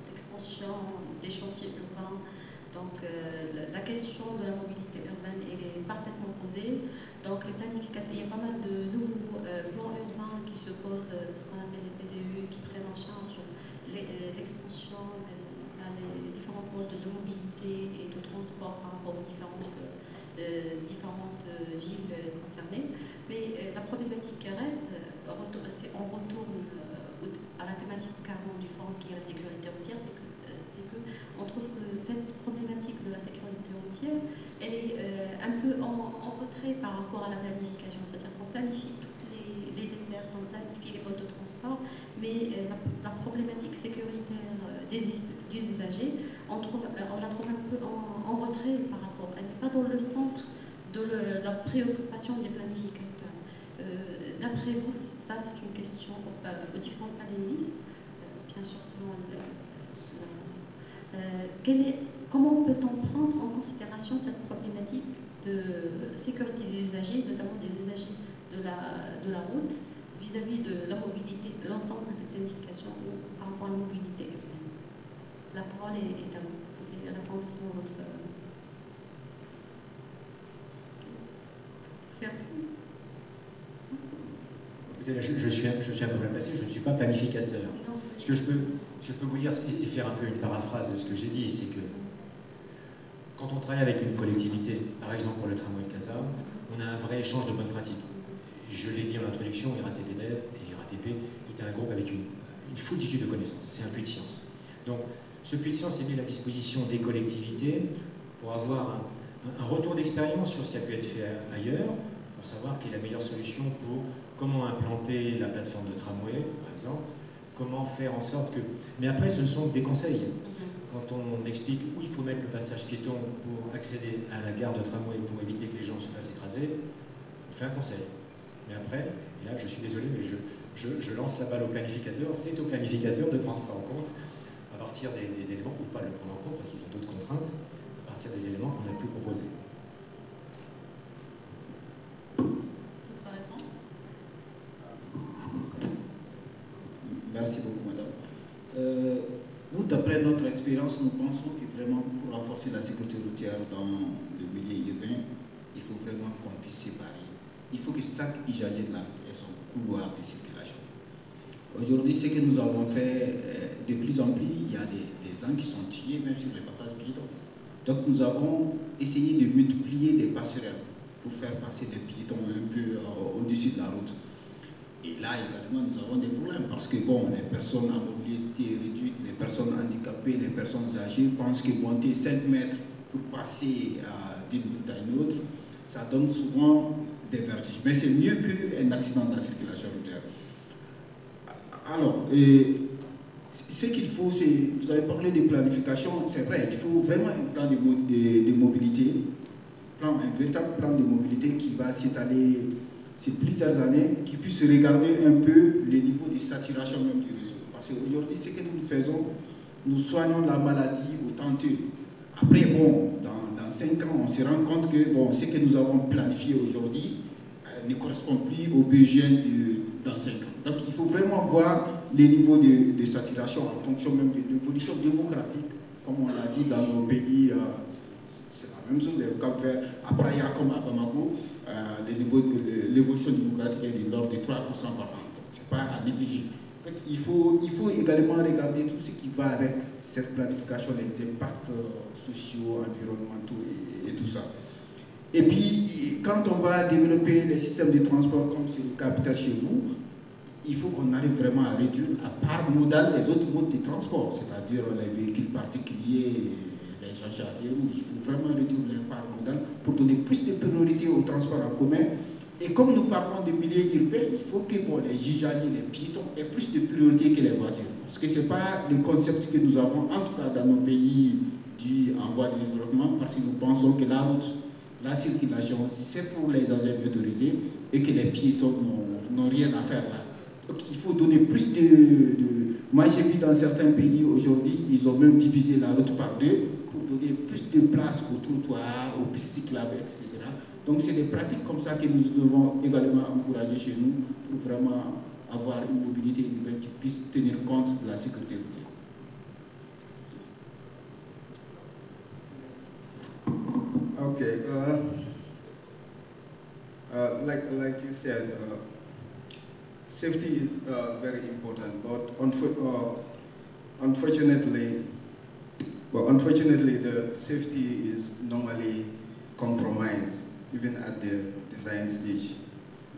Speaker 1: d'expansion des chantiers urbains, donc la question de la mobilité urbaine est parfaitement posée. Donc les planificateurs, il y a pas mal de nouveaux plans urbains qui se posent, ce qu'on appelle les PDU, qui prennent en charge l'expansion, les différents modes de mobilité et de transport par rapport aux différentes villes concernées. Mais la problématique qui reste, on retourne à la thématique carrément du forum qui est la sécurité routière, c'est qu'on trouve que cette problématique de la sécurité routière, elle est un peu en retrait par rapport à la planification, c'est-à-dire qu'on planifie toutes les dessertes, on planifie les modes de transport, mais la problématique sécuritaire des usagers, on la trouve un peu en retrait par rapport, elle n'est pas dans le centre de la préoccupation des planificateurs. D'après vous, ça c'est une question aux différents panélistes, bien sûr selon comment peut-on prendre en considération cette problématique de sécurité des usagers, notamment des usagers de la route, vis-à-vis de la mobilité, de l'ensemble des planifications par rapport à la mobilité urbaine. La parole est à vous. Vous pouvez répondre sur votre...
Speaker 6: Je suis un peu mal placé, je ne suis pas planificateur. Ce que je peux vous dire et faire un peu une paraphrase de ce que j'ai dit, c'est que quand on travaille avec une collectivité, par exemple pour le tramway de Casa, on a un vrai échange de bonnes pratiques. Je l'ai dit en introduction, RATP-Dev et RATP est un groupe avec une foultitude de connaissances, c'est un puits de science. Donc ce puits de science est mis à la disposition des collectivités pour avoir un retour d'expérience sur ce qui a pu être fait ailleurs, pour savoir quelle est la meilleure solution pour comment implanter la plateforme de tramway, par exemple, comment faire en sorte que... Mais après, ce ne sont que des conseils. Quand on explique où il faut mettre le passage piéton pour accéder à la gare de tramway pour éviter que les gens se fassent écraser, on fait un conseil. Mais après, et là je suis désolé, mais je lance la balle au planificateur, c'est au planificateur de prendre ça en compte à partir des éléments, ou pas le prendre en compte parce qu'ils ont d'autres contraintes, à partir des éléments qu'on a pu proposer.
Speaker 4: Merci beaucoup, madame. Nous, d'après notre expérience, nous pensons que vraiment, pour renforcer la sécurité routière dans le milieu urbain, il faut vraiment qu'on puisse séparer. Il faut que chaque Ijayena ait son couloir de circulation. Aujourd'hui, ce que nous avons fait, de plus en plus, il y a des gens qui sont tués même sur les passages piétons. Donc nous avons essayé de multiplier des passerelles pour faire passer les piétons un peu au-dessus de la route. Et là également, nous avons des problèmes parce que bon, les personnes à mobilité réduite, les personnes handicapées, les personnes âgées pensent que monter 5 mètres pour passer d'une route à une autre, ça donne souvent des vertiges. Mais c'est mieux qu'un accident de la circulation routière. Alors, ce qu'il faut, c'est, vous avez parlé de planification, c'est vrai, il faut vraiment un plan de mobilité, un véritable plan de mobilité qui va s'étaler sur plusieurs années, qui puisse regarder un peu les niveaux de saturation même du réseau. Parce qu'aujourd'hui, ce que nous faisons, nous soignons la maladie au temps d'eux. Après, bon, dans 5 ans, on se rend compte que bon, ce que nous avons planifié aujourd'hui ne correspond plus aux besoins dans 5 ans. Donc, il faut vraiment voir les niveaux de saturation en fonction même de l'évolution démographique, comme on l'a vu dans nos pays. C'est la même chose au Cap-Vert, à Praia comme à Bamako, l'évolution démographique est de l'ordre de 3% par an. Donc, ce n'est pas à négliger. Donc, il faut également regarder tout ce qui va avec cette planification, les impacts sociaux, environnementaux et tout ça. Et puis, quand on va développer les systèmes de transport, comme c'est le cas peut-être chez vous, il faut qu'on arrive vraiment à réduire à part modale les autres modes de transport, c'est-à-dire les véhicules particuliers, les gens à des roues. Il faut vraiment réduire les parts modales pour donner plus de priorité au transport en commun. Et comme nous parlons de milieu urbain, il faut que bon, les gigaliers, les piétons aient plus de priorité que les voitures. Parce que ce n'est pas le concept que nous avons, en tout cas dans nos pays en voie de développement, parce que nous pensons que la route, la circulation, c'est pour les engins motorisés et que les piétons n'ont rien à faire là. Donc il faut donner plus Moi j'ai vu dans certains pays aujourd'hui, ils ont même divisé la route par 2 pour donner plus de place aux trottoirs, aux pistes cyclables, etc. Donc c'est des pratiques comme ça que nous devons également encourager chez nous pour vraiment avoir une mobilité urbaine qui puisse tenir compte de la sécurité routière.
Speaker 3: Okay, like you said, safety is very important, but unfortunately, the safety is normally compromised even at the design stage,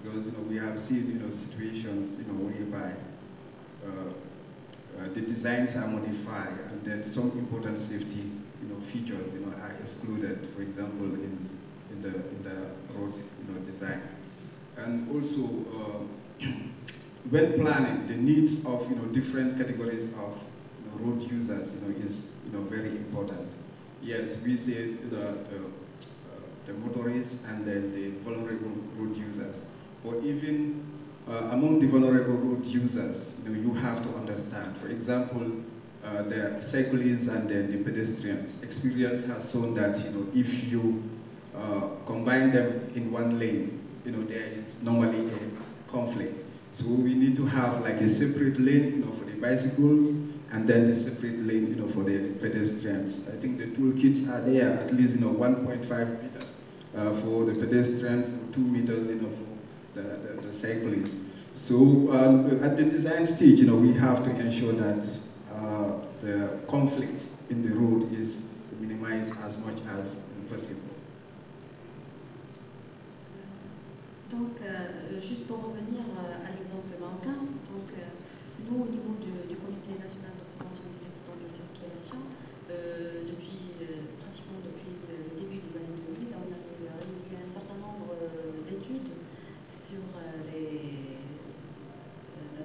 Speaker 3: because we have seen situations whereby the designs are modified and then some important safety features are excluded, for example in the road design. And also when planning, the needs of different categories of road users is very important. Yes, we say the motorists and then the vulnerable road users, or even among the vulnerable road users, you have to understand, for example, the cyclists and then the pedestrians. Experience has shown that if you combine them in one lane, there is normally a conflict. So we need to have like a separate lane, for the bicycles, and then a separate lane, for the pedestrians. I think the toolkits are there, at least 1.5 meters for the pedestrians, 2 meters, for the cyclists. So at the design stage, we have to ensure that the conflict in the road is minimized as much as possible.
Speaker 1: Donc, juste pour revenir à l'exemple marocain, donc, nous, au niveau du Comité national de prévention des accidents de la circulation, pratiquement depuis le début des années 2000, on a réalisé un certain nombre d'études sur la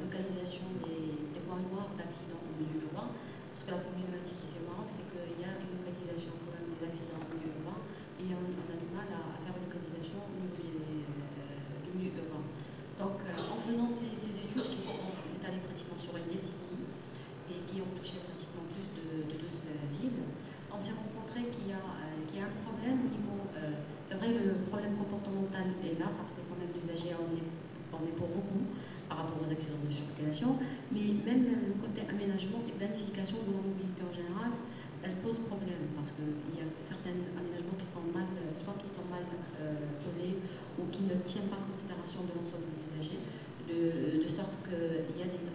Speaker 1: localisation des points noirs d'accidents en milieu urbain, parce que la problématique ici au Maroc, c'est qu'il y a une localisation quand même des accidents en milieu urbain, et on a du mal à faire une localisation au niveau du milieu urbain. Donc en faisant ces études qui s'est allées pratiquement sur une décennie et qui ont touché pratiquement plus de problème, c'est vrai le problème comportemental est là, parce que quand même l'usager en est pour beaucoup par rapport aux accidents de circulation, mais même le côté aménagement et planification de la mobilité en général, elle pose problème, parce qu'il y a certains aménagements qui sont mal, posés ou qui ne tiennent pas considération de l'ensemble des usagers, de sorte qu'il y a des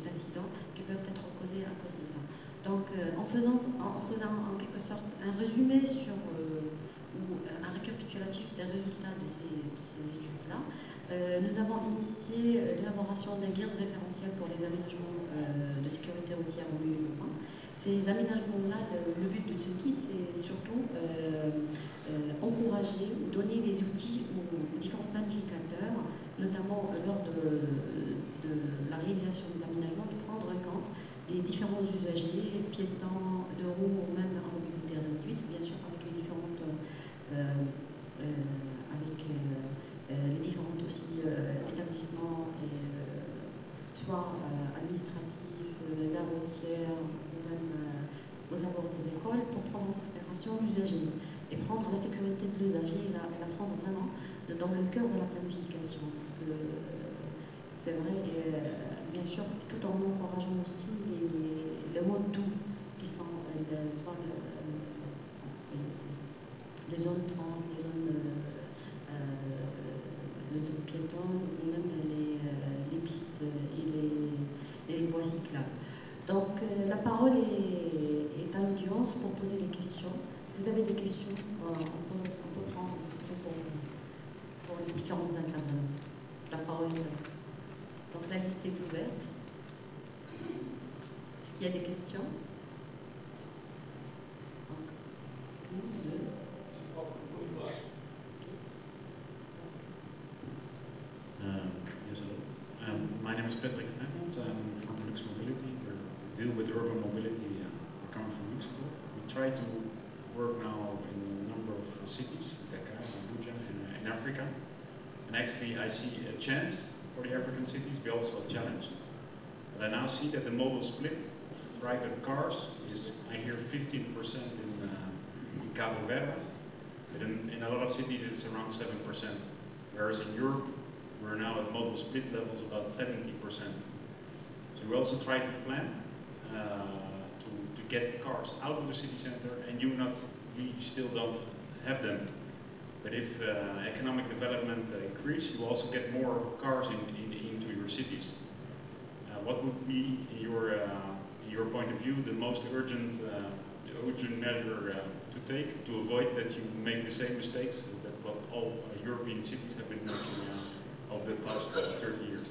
Speaker 1: accidents qui peuvent être causés à cause de ça. Donc en faisant en quelque sorte un résumé ou un récapitulatif des résultats de ces études-là, nous avons initié l'élaboration d'un guide référentiel pour les aménagements de sécurité routière en milieu urbain. Ces aménagements-là, le but de ce guide, c'est surtout encourager ou donner des outils aux différents planificateurs, notamment lors de la réalisation d'aménagements, de prendre compte des différents usagers, piétons, de roues ou même en mobilité réduite, bien sûr avec les différentes aussi établissements, soit administratifs, gares routières, ou même aux abords des écoles, pour prendre en considération l'usager et prendre la sécurité de l'usager et la prendre vraiment dans le cœur de la planification. Parce que c'est vrai, bien sûr, tout en encourageant aussi les modes doux qui sont soit les zones 30, les zones piétonnes ou même les pistes et les voies cyclables. Donc la parole est à l'audience pour poser des questions. Si vous avez des questions, on peut prendre des questions pour les différents intervenants. La parole est ouverte. Donc la liste est ouverte. Est-ce qu'il y a des questions? Donc, 1, 2.
Speaker 7: Yes, hello. My name is Patrick van Egmond. I'm from Lux Mobility. We deal with urban mobility. We're coming from Luxembourg. We try to work now in a number of cities, Dakar, Abuja, in Africa. And actually, I see a chance for the African cities, but also a challenge. But I now see that the modal split of private cars is, I hear 15% in Cabo Verde, but in a lot of cities it's around 7%. Whereas in Europe, we're now at modal split levels about 70%. So we also try to plan to get the cars out of the city center, and you still don't have them. But if economic development increase, you also get more cars into your cities. What would be, in your point of view, the most urgent measure to take to avoid that you make the same mistakes that what all European cities have been making over the past 30 years?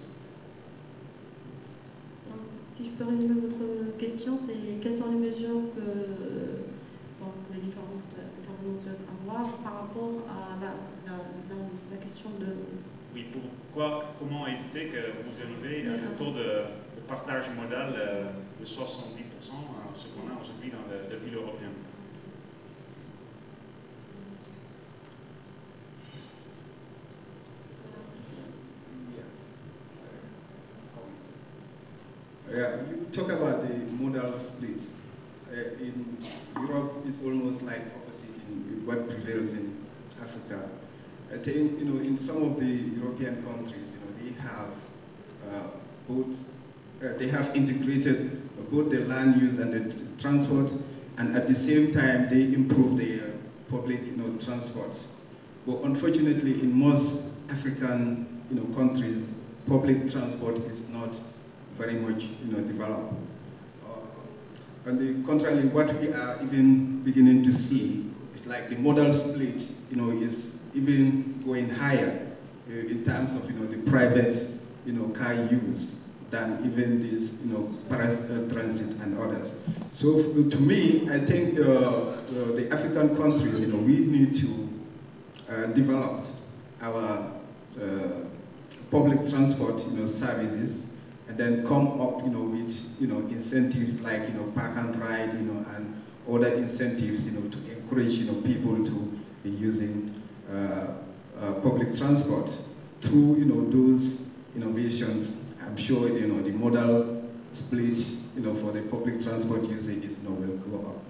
Speaker 1: Donc, si je peux résumer votre question, c'est quelles sont les mesures que les différentes intervenants peuvent avoir par rapport à la question de...
Speaker 7: Oui, comment éviter que vous arrivez à un taux de partage modal de 70%, ce qu'on a aujourd'hui dans la ville européenne?
Speaker 3: Yeah, you talk about the modal split. In Europe, it's almost like opposite in what prevails in Africa. I think, in some of the European countries, they have they have integrated both the land use and the transport, and at the same time, they improve their public, transport. But unfortunately, in most African, countries, public transport is not very much, developed. On the contrary, what we are even beginning to see is like the modal split, is even going higher in terms of, the private, car use than even this, transit and others. So to me, I think the African countries, we need to develop our public transport, services, and then come up, with, incentives like, park and ride, and other incentives, to encourage, people to be using public transport. Through, those innovations, I'm sure, the modal split, for the public transport usage will go up.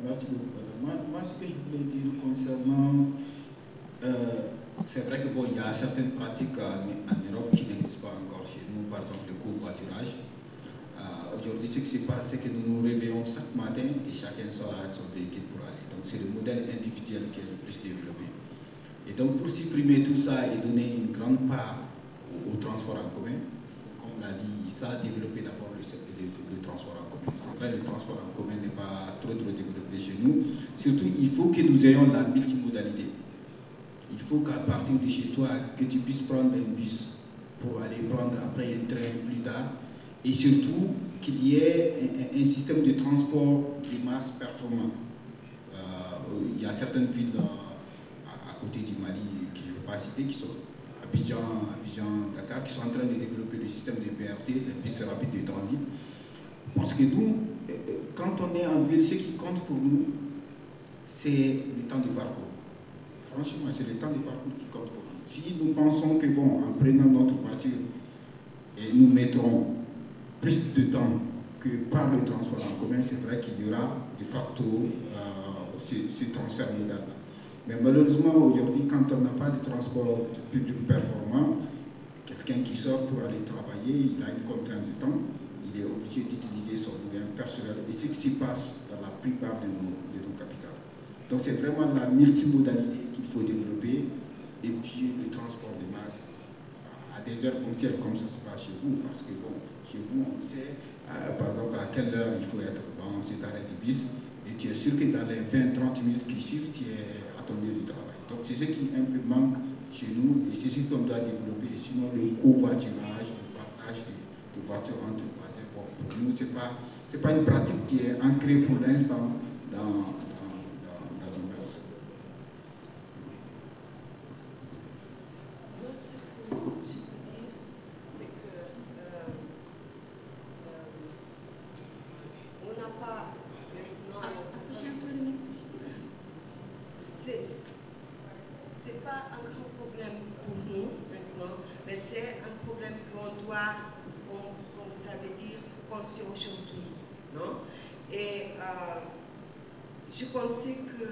Speaker 4: Merci beaucoup, madame. Moi, ce que je voulais dire concernant... c'est vrai que bon, il y a certaines pratiques en Europe qui n'existent pas encore chez nous, par exemple le covoiturage. Aujourd'hui, ce qui se passe, c'est que nous nous réveillons chaque matin et chacun sort avec son véhicule pour aller. Donc c'est le modèle individuel qui est le plus développé. Et donc pour supprimer tout ça et donner une grande part au transport en commun, il faut, comme on l'a dit, ça développer d'abord le transport en commun. C'est vrai, le transport en commun n'est pas trop développé chez nous. Surtout, il faut que nous ayons la multimodalité. Il faut qu'à partir de chez toi, que tu puisses prendre un bus pour aller prendre après un train plus tard. Et surtout, qu'il y ait un système de transport de masse performant. Il y a certaines villes à côté du Mali, que je ne veux pas citer, qui sont Abidjan, Dakar, qui sont en train de développer le système de BRT, les bus rapides de transit. Parce que nous, quand on est en ville, ce qui compte pour nous, c'est le temps de parcours. Franchement, c'est le temps de parcours qui compte pour nous. Si nous pensons que, bon, en prenant notre voiture, et nous mettrons plus de temps que par le transport en commun, c'est vrai qu'il y aura de facto ce transfert modal-là. Mais malheureusement, aujourd'hui, quand on n'a pas de transport public performant, quelqu'un qui sort pour aller travailler, il a une contrainte de temps, il est obligé d'utiliser son moyen personnel. Et c'est ce qui se passe dans la plupart de nos capitales. Donc c'est vraiment la multimodalité qu'il faut développer, et puis le transport de masse à des heures ponctuelles comme ça se passe chez vous, parce que bon, chez vous on sait par exemple à quelle heure il faut être dans cet arrêt de bus, et tu es sûr que dans les 20-30 minutes qui suivent, tu es à ton lieu de travail. Donc c'est ce qui un peu manque chez nous, et c'est ce qu'on doit développer. Sinon le covoiturage, le partage de voitures entre voisins, bon, pour nous c'est pas une pratique qui est ancrée pour l'instant dans nos mœurs.
Speaker 2: Moi, ce que je peux dire, c'est que on n'a pas maintenant... C'est pas un grand problème pour nous maintenant, mais c'est un problème qu'on doit, comme vous avez dit, penser aujourd'hui, non? Et je pensais que,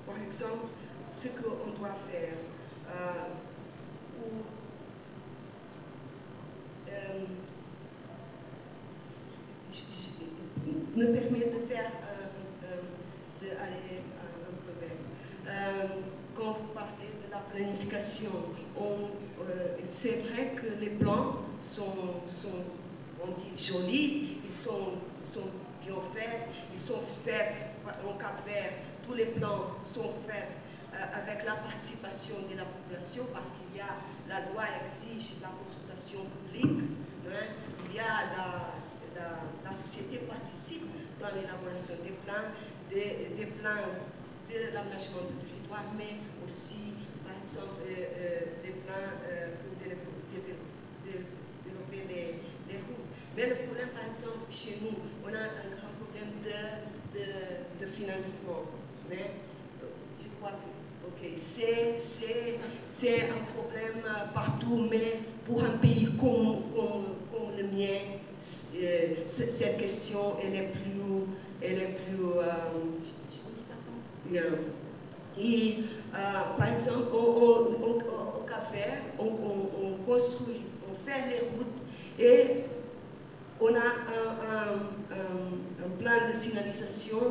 Speaker 2: par exemple, ce qu'on doit faire, me permet de faire, d'aller un peu vers. Quand vous parlez de la planification, c'est vrai que les plans sont on dit jolis, ils sont bien faits, ils sont faits en Cap-Vert, tous les plans sont faits avec la participation de la population, parce qu'il y a, la loi exige la consultation publique, hein, il y a la société participe dans l'élaboration des plans, des plans de l'aménagement du territoire, mais aussi, par exemple, des plans pour développer les routes. Mais le problème, par exemple, chez nous, on a un grand problème de financement. Mais je crois que, ok, c'est un problème partout, mais pour un pays comme le mien, cette question, elle est plus et par exemple, au Cap-Vert, on construit, on fait les routes et on a un plan de signalisation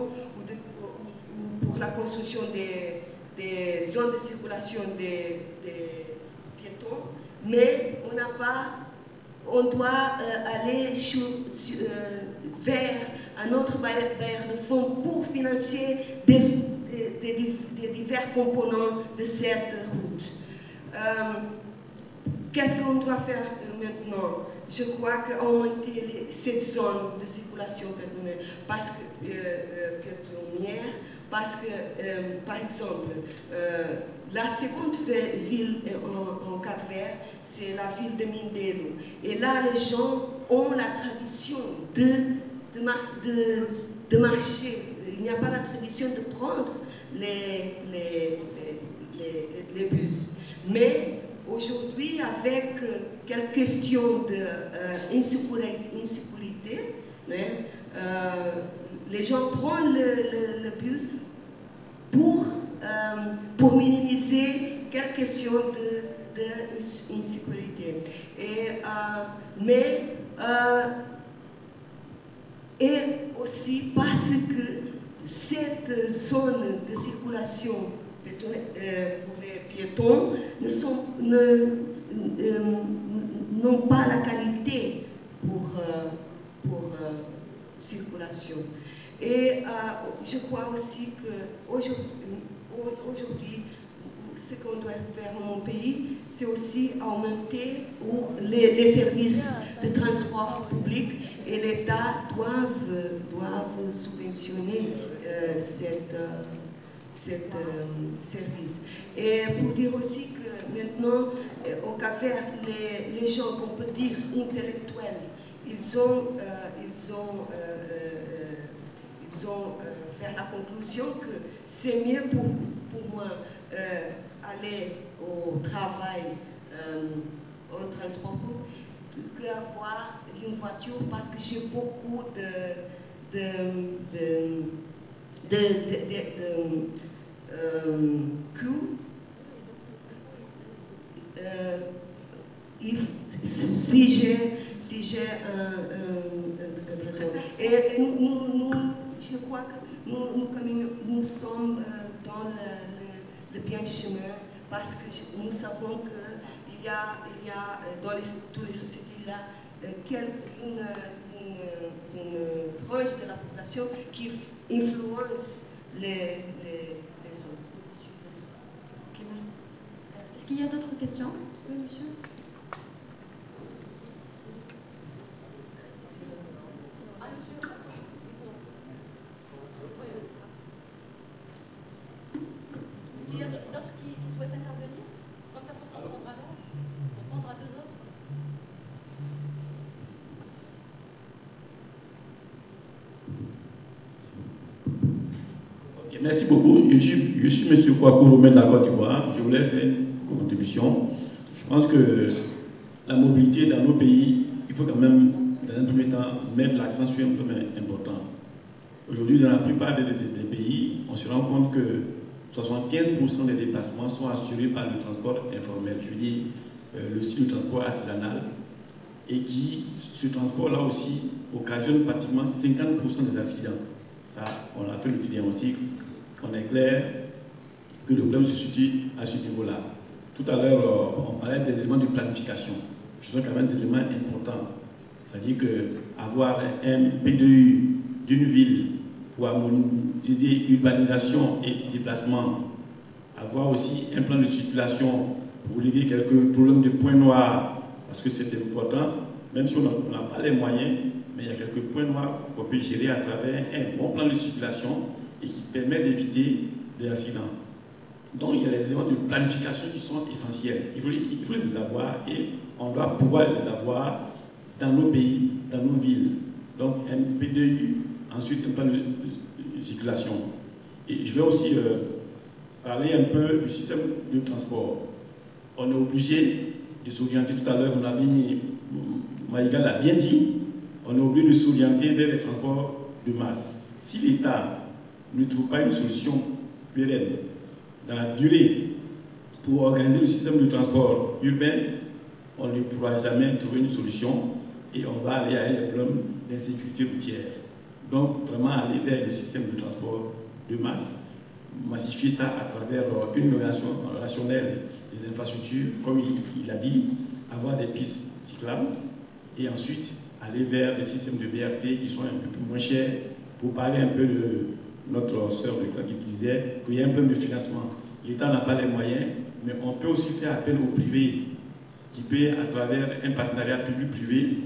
Speaker 2: pour la construction des zones de circulation des piétons, mais on n'a pas, on doit aller vers un autre bailleur de fonds pour financer des divers composants de cette route. Qu'est-ce qu'on doit faire maintenant? Je crois qu'augmenter cette zone de circulation piétonnière, parce que, par exemple, la seconde ville en Cap-Vert, c'est la ville de Mindelo. Et là, les gens ont la tradition de marcher. Il n'y a pas la tradition de prendre les bus. Mais aujourd'hui, avec quelques questions d'insécurité, Les gens prennent le bus pour minimiser quelques questions d'insécurité. Et aussi parce que cette zone de circulation pour les piétons n'ont pas la qualité pour circulation. Et je crois aussi qu'aujourd'hui, ce qu'on doit faire dans mon pays, c'est aussi augmenter les services de transport public, et l'État doivent subventionner cette service. Et pour dire aussi que maintenant, au Cap-Vert, les gens qu'on peut dire intellectuels, ils ont fait la conclusion que c'est mieux pour moi aller au travail en transport public qu'avoir une voiture, parce que j'ai beaucoup coûts. Si j'ai un trésor. Et je crois que nous sommes dans le bien chemin, parce que nous savons qu'il y a dans toutes les sociétés là une frange de la population qui influence les autres.
Speaker 1: Ok, merci. Est-ce qu'il y a d'autres questions? Oui, monsieur.
Speaker 8: Est-ce qu'il y a d'autres qui souhaitent intervenir? Comme ça, pour répondre à l'autre, répondre à deux autres.
Speaker 9: Okay, merci beaucoup. Je suis M. Kwaku Romain de la Côte d'Ivoire. Je voulais faire une contribution. Je pense que la mobilité dans nos pays, il faut quand même, dans un premier temps, mettre l'accent sur un point important. Aujourd'hui, dans la plupart des pays, on se rend compte que 75% des déplacements sont assurés par le transport informel, je veux dire le transport artisanal, et ce transport-là aussi occasionne pratiquement 50% des accidents. Ça, on l'a fait depuis un cycle. On est clair que le problème se situe à ce niveau-là. Tout à l'heure, on parlait des éléments de planification. Ce sont quand même des éléments importants. C'est-à-dire qu'avoir un PDU d'une ville pour harmoniser urbanisation et déplacement, avoir aussi un plan de circulation pour régler quelques problèmes de points noirs, parce que c'est important, même si on n'a pas les moyens, mais il y a quelques points noirs qu'on peut gérer à travers un bon plan de circulation et qui permet d'éviter des accidents. Donc il y a les éléments de planification qui sont essentiels. Il faut les avoir, et on doit pouvoir les avoir dans nos pays, dans nos villes. Donc un PDU, ensuite un plan de circulation. Et je vais aussi parler un peu du système de transport. On est obligé de s'orienter, tout à l'heure, mon ami Maïga l'a bien dit, on est obligé de s'orienter vers les transports de masse. Si l'État ne trouve pas une solution pérenne dans la durée pour organiser le système de transport urbain, on ne pourra jamais trouver une solution et on va aller à des problèmes d'insécurité routière. Donc, vraiment aller vers le système de transport de masse, massifier ça à travers une organisation rationnelle des infrastructures, comme il a dit, avoir des pistes cyclables, et ensuite aller vers des systèmes de BRT qui sont un peu plus moins chers, pour parler un peu de notre sœur qui disait qu'il y a un problème de financement. L'État n'a pas les moyens, mais on peut aussi faire appel au privé, qui peut, à travers un partenariat public-privé,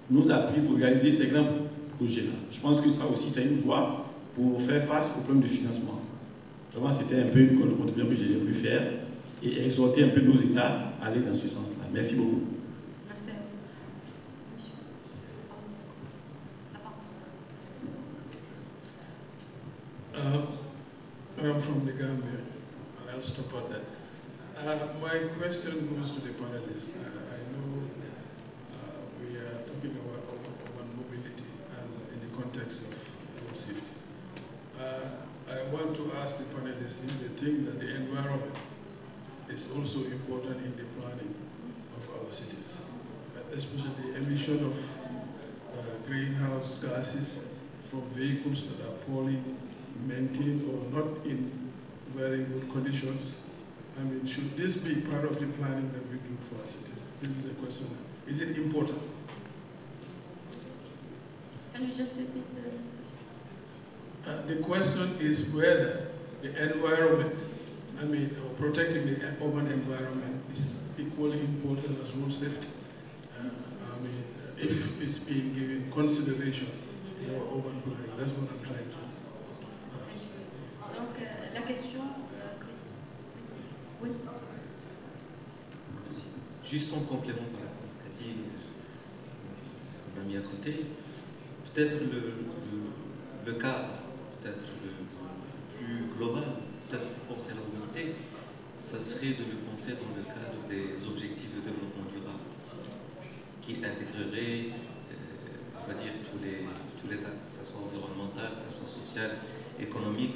Speaker 9: nous appuyer pour réaliser ces grands projets-là. Je pense que ça aussi, c'est une voie pour faire face au problème de financement. Vraiment, c'était un peu une contribution que j'ai voulu faire et exhorter un peu nos États à aller dans ce sens-là. Merci beaucoup.
Speaker 1: Merci.
Speaker 10: I'm from the Gambia, and I'll stop at that. My question goes to the panelists. I know we are talking about urban mobility, and also important in the planning of our cities, especially the emission of greenhouse gases from vehicles that are poorly maintained or not in very good conditions. I mean, should this be part of the planning that we do for our cities? This is a question. Is it important?
Speaker 1: Can you just repeat
Speaker 10: the question is whether the environment, I mean, protecting the urban environment is equally important as road safety. I mean, if it's being given consideration in our urban planning, that's what I'm trying to ask.
Speaker 1: Donc, la question, c'est... Oui.
Speaker 11: Merci. Juste en complément par rapport à ce qu'a dit mon ami à côté, peut-être le cadre, peut-être le plus global, peut-être pour penser à la mobilité, ça serait de le penser dans le cadre des objectifs de développement durable, qui intégrerait, on va dire, tous les axes, que ce soit environnemental, que ce soit social, économique,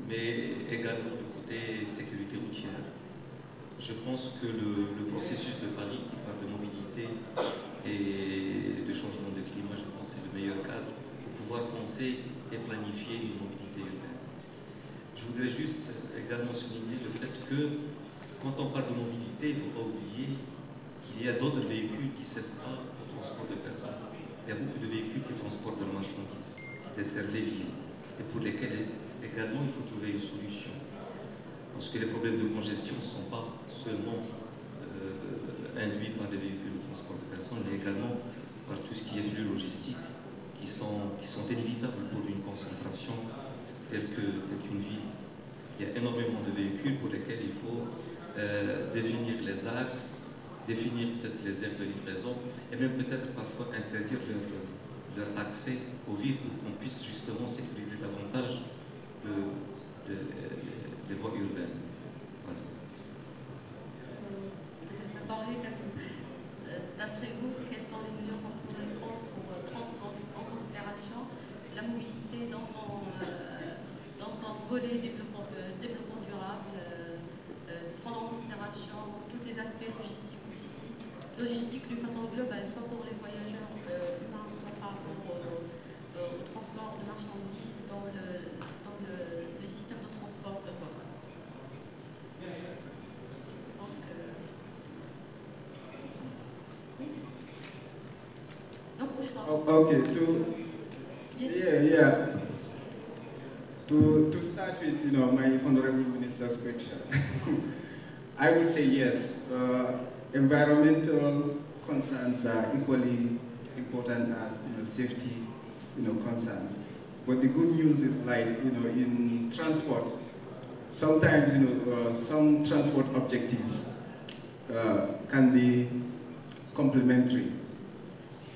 Speaker 11: mais également le côté sécurité routière. Je pense que le processus de Paris qui parle de mobilité et de changement de climat, je pense que c'est le meilleur cadre pour pouvoir penser et planifier une mobilité urbaine. Je voudrais juste également souligner le fait que quand on parle de mobilité, il ne faut pas oublier qu'il y a d'autres véhicules qui ne servent pas au transport de personnes. Il y a beaucoup de véhicules qui transportent de la marchandise, qui desservent les villes et pour lesquels également il faut trouver une solution. Parce que les problèmes de congestion ne sont pas seulement induits par les véhicules de transport de personnes, mais également par tout ce qui est flux logistique, qui sont inévitables pour une concentration telle qu'une ville. Il y a énormément de véhicules pour lesquels il faut définir les axes, définir peut-être les aires de livraison, et même peut-être parfois interdire leur accès aux villes pour qu'on puisse justement sécuriser davantage les voies urbaines. Voilà.
Speaker 1: D'après vous, quelles sont les mesures qu'on pourrait prendre pour prendre en considération la mobilité dans son volet développement durable, prendre en considération tous les aspects logistiques aussi, logistique d'une façon globale, soit pour les voyageurs humains, soit par rapport au transport de marchandises dans le système de transport de voies.
Speaker 3: Okay, to start with, my honorable minister's question, I would say yes. Environmental concerns are equally important as safety, concerns. But the good news is, like, in transport, sometimes some transport objectives can be complementary.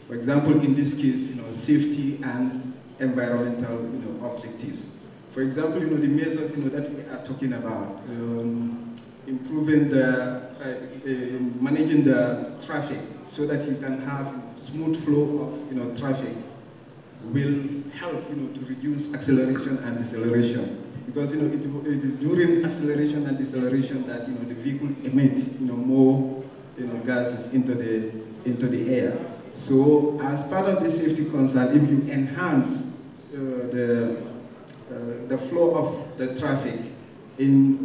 Speaker 3: For example, in this case, safety and environmental, objectives. For example, the measures, that we are talking about, improving managing the traffic so that you can have smooth flow of, traffic will help, to reduce acceleration and deceleration. Because, it is during acceleration and deceleration that, the vehicle emit, more, gases into the air. So, as part of the safety concern, if you enhance the flow of the traffic, in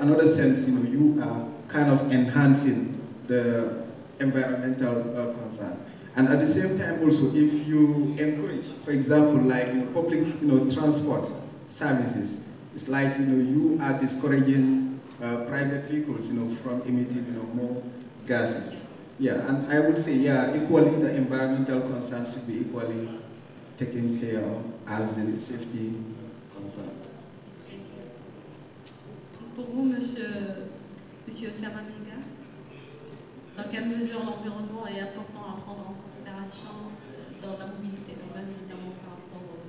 Speaker 3: another sense, you are kind of enhancing the environmental concern. And at the same time, also, if you encourage, for example, like public, transport services, it's like you are discouraging private vehicles, from emitting, more gases. Yeah, and I would say, yeah, equally the environmental concerns should be equally taken care of as the safety concerns.
Speaker 1: Pour vous, Monsieur Serra-Mega, dans quelle mesure l'environnement est important à prendre en considération dans la mobilité urbaine, notamment par rapport aux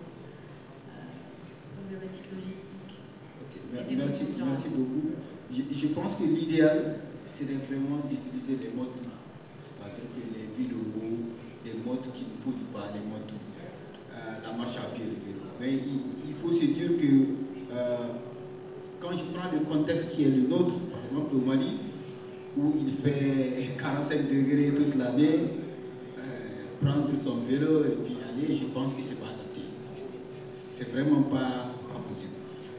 Speaker 1: problématiques logistiques?
Speaker 4: Okay. Merci beaucoup. Je pense que l'idéal serait vraiment d'utiliser les modes doux, c'est-à-dire que les vélos, les modes qui ne polluent pas, les modes doux, la marche à pied, le vélo. Mais il faut se dire que quand je prends le contexte qui est le nôtre, par exemple au Mali, où il fait 45 degrés toute l'année, prendre son vélo et puis aller, je pense que c'est pas adapté. C'est vraiment pas possible.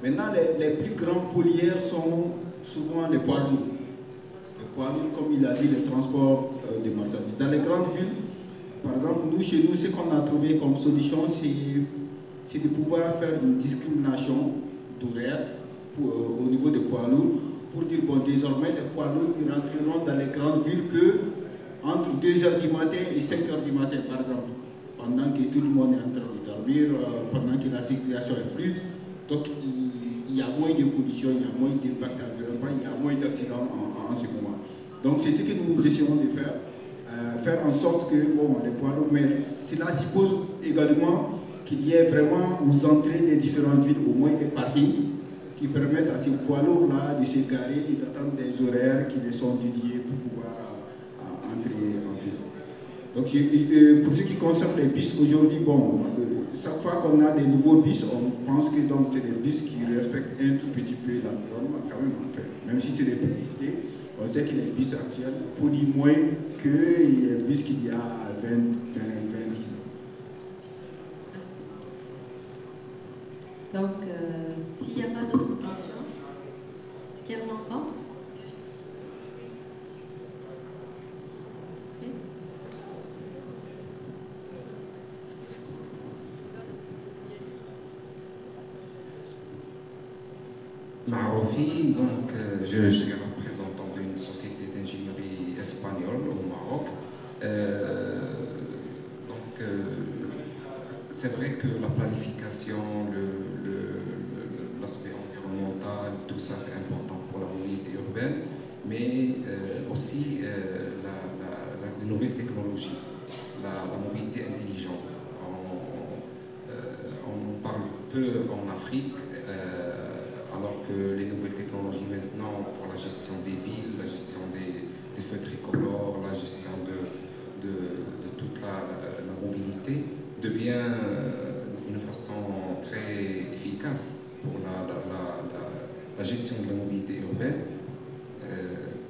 Speaker 4: Maintenant, les plus grands pollueurs sont souvent les poids lourds. Les poids lourds, comme il a dit, le transport de marchandises. Dans les grandes villes, par exemple, chez nous, ce qu'on a trouvé comme solution, c'est de pouvoir faire une discrimination d'horaire au niveau des poids lourds, pour dire, bon, désormais, les poids lourds ils rentreront dans les grandes villes que entre 2h du matin et 5h du matin, par exemple, pendant que tout le monde est en train de dormir, pendant que la circulation est fluide. Donc, il y a moins de pollution, il y a moins d'impact environnemental, il y a moins d'accidents en ce moment. Donc, c'est ce que nous essayons de faire, faire en sorte que, bon, les poids lourds, mais cela suppose également qu'il y ait vraiment aux entrées des différentes villes au moins des parkings qui permettent à ces poids lourds-là de se garer et d'attendre des horaires qui les sont dédiés pour pouvoir entrer en ville. Donc, pour ce qui concerne les bus aujourd'hui, bon, chaque fois qu'on a des nouveaux bus, on pense que c'est des bus qui respectent un tout petit peu l'environnement quand même. En fait. Même si c'est des publicités, on sait que les bus actuels polluent moins que les bus qu'il y a 20, 10 ans.
Speaker 1: Merci. Donc, s'il n'y a pas d'autres questions, est-ce qu'il y en a encore?
Speaker 12: Marofi, donc je suis représentant d'une société d'ingénierie espagnole au Maroc. C'est vrai que la planification, l'aspect environnemental, tout ça c'est important pour la mobilité urbaine, mais aussi les nouvelles technologies, la mobilité intelligente. On parle peu en Afrique, alors que les nouvelles technologies maintenant pour la gestion des villes, la gestion des feux tricolores, la gestion de toute la mobilité devient une façon très efficace pour la gestion de la mobilité urbaine.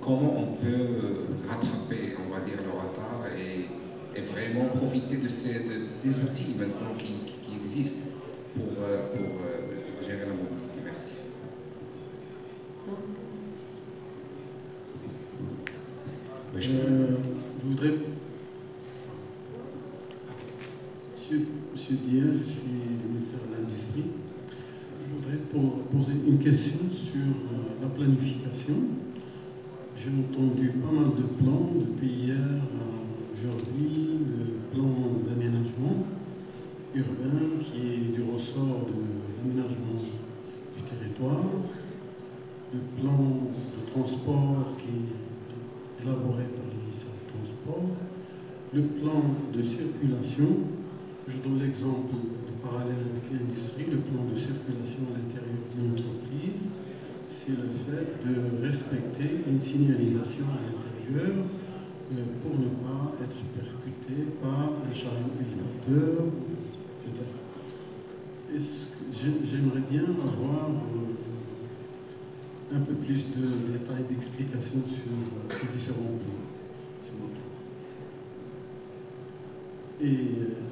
Speaker 12: Comment on peut rattraper, on va dire, le retard et vraiment profiter des outils maintenant qui existent pour gérer la mobilité. Merci.
Speaker 10: Je voudrais... Monsieur Dier, je suis le ministère de l'Industrie. Je voudrais poser une question sur la planification. J'ai entendu pas mal de plans depuis hier à aujourd'hui, le plan d'aménagement urbain qui est du ressort de l'aménagement du territoire, le plan de transport qui est élaboré par le ministère du Transport, le plan de circulation. Je donne l'exemple de parallèle avec l'industrie, le plan de circulation à l'intérieur d'une entreprise, c'est le fait de respecter une signalisation à l'intérieur pour ne pas être percuté par un chariot élévateur, etc. J'aimerais bien avoir un peu plus de détails, d'explications sur ces différents plans. Et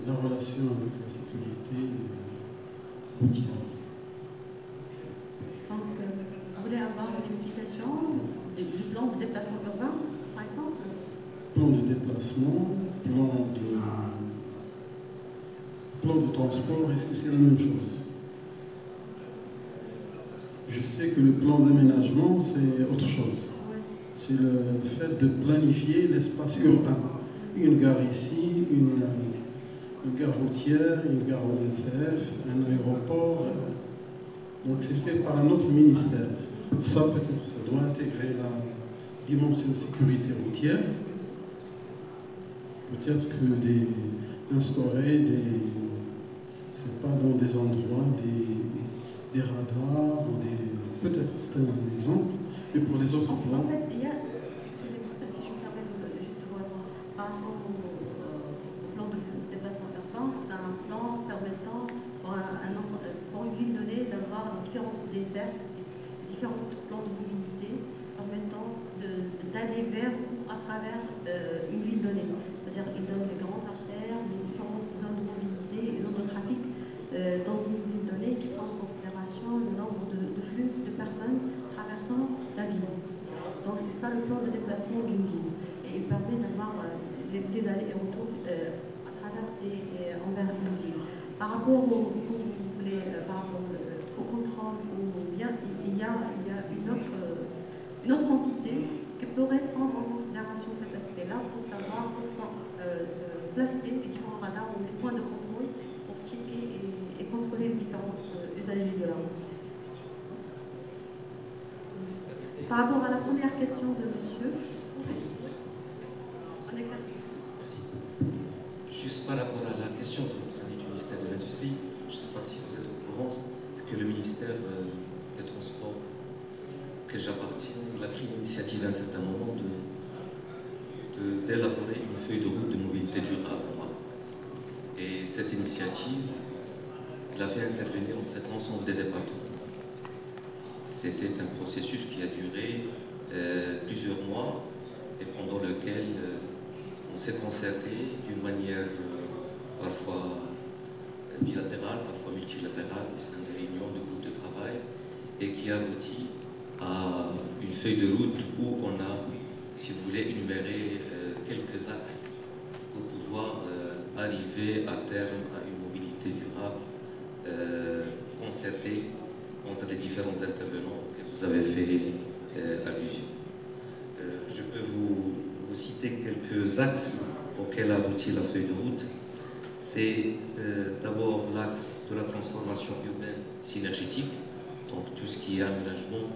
Speaker 10: la relation avec la sécurité routière.
Speaker 1: Donc, vous voulez avoir une explication du plan de déplacement urbain, par exemple?
Speaker 10: Plan de déplacement, plan de transport, est-ce que c'est la même chose? Je sais que le plan d'aménagement, c'est autre chose. C'est le fait de planifier l'espace urbain. Une gare ici, une gare routière, une gare ONCF, un aéroport. Donc c'est fait par un autre ministère. Ça peut-être, ça doit intégrer la dimension sécurité routière. Peut-être que instaurer c'est pas dans des endroits, des radars, ou peut-être c'est un exemple, mais pour les autres plans.
Speaker 1: En fait, il y a, excusez-moi, si je me permets juste de vous répondre, par rapport au plan de déplacement urbain, c'est un plan permettant pour une ville donnée d'avoir différentes dessertes, différents plans de mobilité permettant d'aller vers ou à travers une ville donnée. C'est-à-dire qu'ils donnent les grandes artères, les différentes zones de mobilité et zones de trafic dans une ville donnée qui prend en considération le nombre de flux de personnes traversant la ville. Donc c'est ça le plan de déplacement d'une ville. Et il permet d'avoir des allers et retours à travers et envers une ville. Par rapport au contrôle, il y a une autre entité qui pourrait prendre en considération cet aspect-là pour savoir, placer les différents radars ou les points de contrôle pour checker et contrôler les différents usagers de la route. Par rapport à la première question de monsieur, un exercice.
Speaker 11: Merci. Juste par rapport à la question de notre ami du ministère de l'Industrie, je ne sais pas si vous êtes au courant, c'est que le ministère des Transports que j'appartiens, il a pris l'initiative à un certain moment d'élaborer une feuille de route de mobilité durable au Maroc. Et cette initiative, il a fait intervenir en fait l'ensemble des départements. C'était un processus qui a duré plusieurs mois et pendant lequel on s'est concerté d'une manière parfois bilatérale, parfois multilatérale au sein des réunions de groupes de travail et qui aboutit à une feuille de route où on a, si vous voulez, énuméré quelques axes pour pouvoir arriver à terme à une mobilité durable concertée entre les différents intervenants que vous avez fait allusion. Je peux vous citer quelques axes auxquels aboutit la feuille de route. C'est d'abord l'axe de la transformation urbaine synergétique, donc tout ce qui est aménagement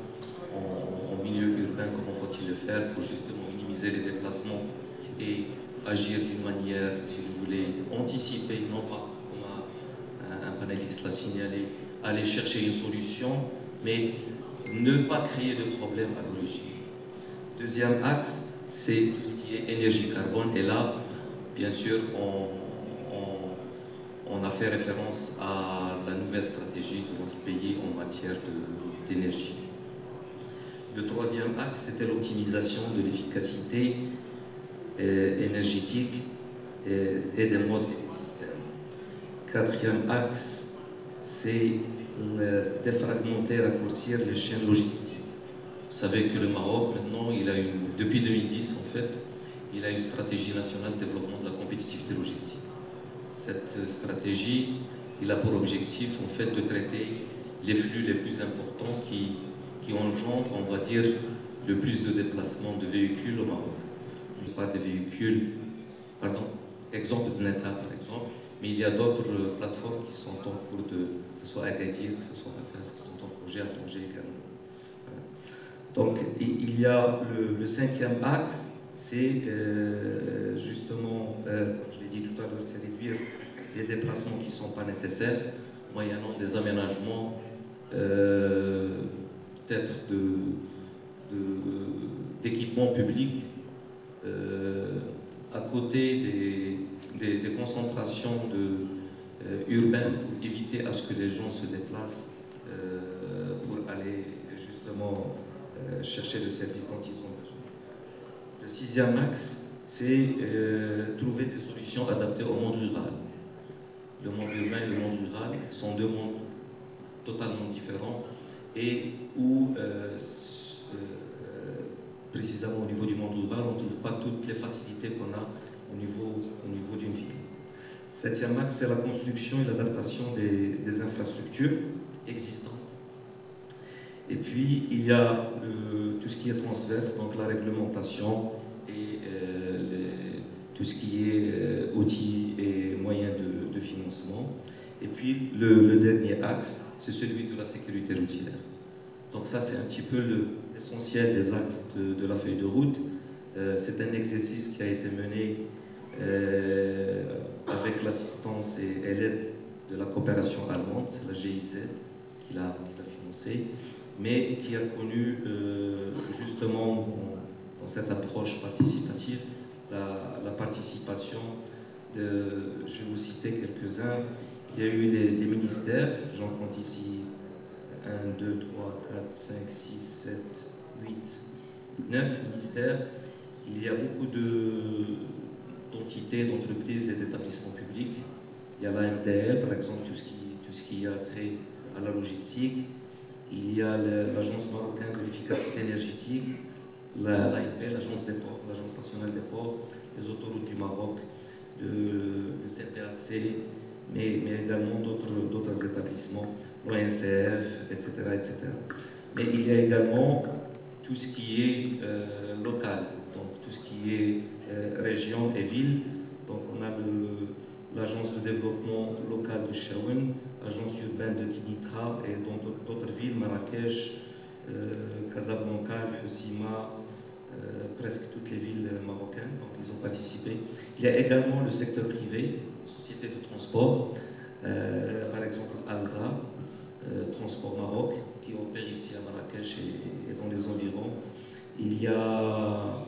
Speaker 11: en milieu urbain, comment faut-il le faire pour justement minimiser les déplacements et agir d'une manière, si vous voulez, anticipée, non pas comme un panéliste l'a signalé, aller chercher une solution, mais ne pas créer de problème à l'origine. Deuxième axe, c'est tout ce qui est énergie carbone. Et là, bien sûr, on a fait référence à la nouvelle stratégie de notre pays en matière d'énergie. Le troisième axe, c'était l'optimisation de l'efficacité énergétique et des modes et des systèmes. Quatrième axe, c'est défragmenter, raccourcir les chaînes logistiques. Vous savez que le Maroc, maintenant, depuis 2010, en fait, il a une stratégie nationale de développement de la compétitivité logistique. Cette stratégie, il a pour objectif, en fait, de traiter les flux les plus importants qui engendrent, on va dire, le plus de déplacements de véhicules au Maroc. Pas des véhicules, exemple Zneta, par exemple, mais il y a d'autres plateformes qui sont en cours que ce soit Agadir, que ce soit Rafas, qui sont en projet à Tanger également. Donc, il y a le cinquième axe, c'est justement, je l'ai dit tout à l'heure, c'est réduire les déplacements qui ne sont pas nécessaires, moyennant des aménagements, peut-être d'équipements publics, à côté des concentrations urbaines pour éviter à ce que les gens se déplacent pour aller justement chercher le service dont ils ont besoin. Le sixième axe, c'est trouver des solutions adaptées au monde rural. Le monde urbain et le monde rural sont deux mondes totalement différents et où précisément au niveau du monde rural, on ne trouve pas toutes les facilités qu'on a au niveau d'une ville. Septième axe, c'est la construction et l'adaptation des infrastructures existantes. Et puis, il y a tout ce qui est transverse, donc la réglementation et tout ce qui est outils et moyens de financement. Et puis, le dernier axe, c'est celui de la sécurité routière. Donc ça, c'est un petit peu l'essentiel des axes de la feuille de route. C'est un exercice qui a été mené avec l'assistance et l'aide de la coopération allemande, c'est la GIZ qui l'a financé, mais qui a connu justement dans cette approche participative la participation je vais vous citer quelques-uns. Il y a eu des ministères, j'en compte ici 1, 2, 3, 4, 5, 6, 7, 8, 9 ministères. Il y a beaucoup d'entités, d'entreprises et d'établissements publics. Il y a la MTL, par exemple, tout ce qui a trait à la logistique. Il y a l'Agence marocaine de l'efficacité énergétique, l'AIP, l'Agence des ports, l'Agence nationale des ports, les autoroutes du Maroc, le CPAC, mais également d'autres établissements, l'ONCF, etc., etc. Mais il y a également tout ce qui est local, donc tout ce qui est région et ville. Donc on a l'agence de développement local de Chaouen, l'agence urbaine de Kinitra et dans d'autres villes, Marrakech, Casablanca, Hoceima, presque toutes les villes marocaines, donc ils ont participé. Il y a également le secteur privé, sociétés de transport, par exemple Alza, Transport Maroc, qui opère ici à Marrakech et dans les environs. Il y a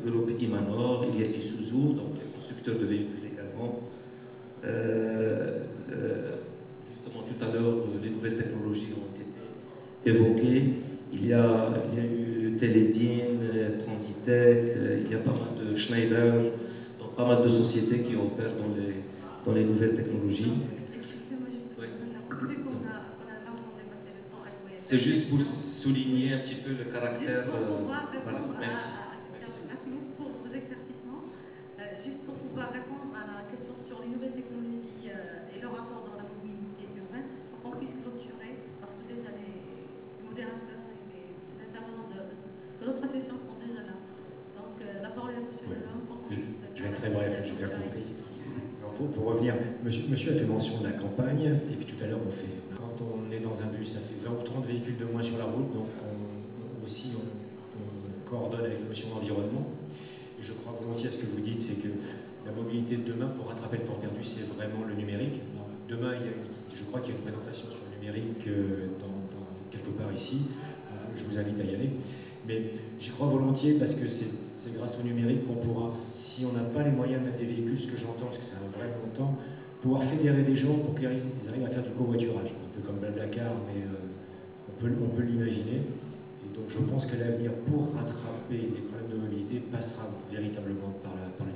Speaker 11: le groupe Imanor, il y a Isuzu, donc les constructeurs de véhicules également. Justement, tout à l'heure, les nouvelles technologies ont été évoquées. Il y a eu Teledin, Transitech, il y a pas mal de Schneider, donc pas mal de sociétés qui opèrent dans les nouvelles technologies.
Speaker 13: Excusez-moi juste de vous interrompre, vu qu'on a largement dépassé le temps alloué.
Speaker 11: C'est juste pour souligner un petit peu le caractère.
Speaker 13: Juste pour pouvoir répondre
Speaker 11: voilà, merci.
Speaker 13: Merci beaucoup pour vos éclaircissements. Juste pour pouvoir répondre à la question sur les nouvelles technologies et leur rapport dans la mobilité urbaine, pour qu'on puisse clôturer, parce que déjà les modérateurs et les intervenants de l'autre session sont déjà là. Donc la parole est à monsieur Delhomme pour qu'on puisse...
Speaker 6: Je vais être très bref, j'ai bien compris. Alors, pour revenir, monsieur a fait mention de la campagne, et puis tout à l'heure quand on est dans un bus, ça fait 20 ou 30 véhicules de moins sur la route, donc on coordonne avec la notion d'environnement. Et je crois volontiers à ce que vous dites, c'est que la mobilité de demain, pour rattraper le temps perdu, c'est vraiment le numérique. Alors, demain, je crois qu'il y a une présentation sur le numérique quelque part ici. Je vous invite à y aller. Mais j'y crois volontiers parce que c'est grâce au numérique qu'on pourra, si on n'a pas les moyens de mettre des véhicules, ce que j'entends, parce que c'est un vrai montant, pouvoir fédérer des gens pour qu'ils arrivent à faire du covoiturage. Un peu comme Blablacar, mais on peut l'imaginer. Et donc je pense que l'avenir pour rattraper les problèmes de mobilité passera véritablement par le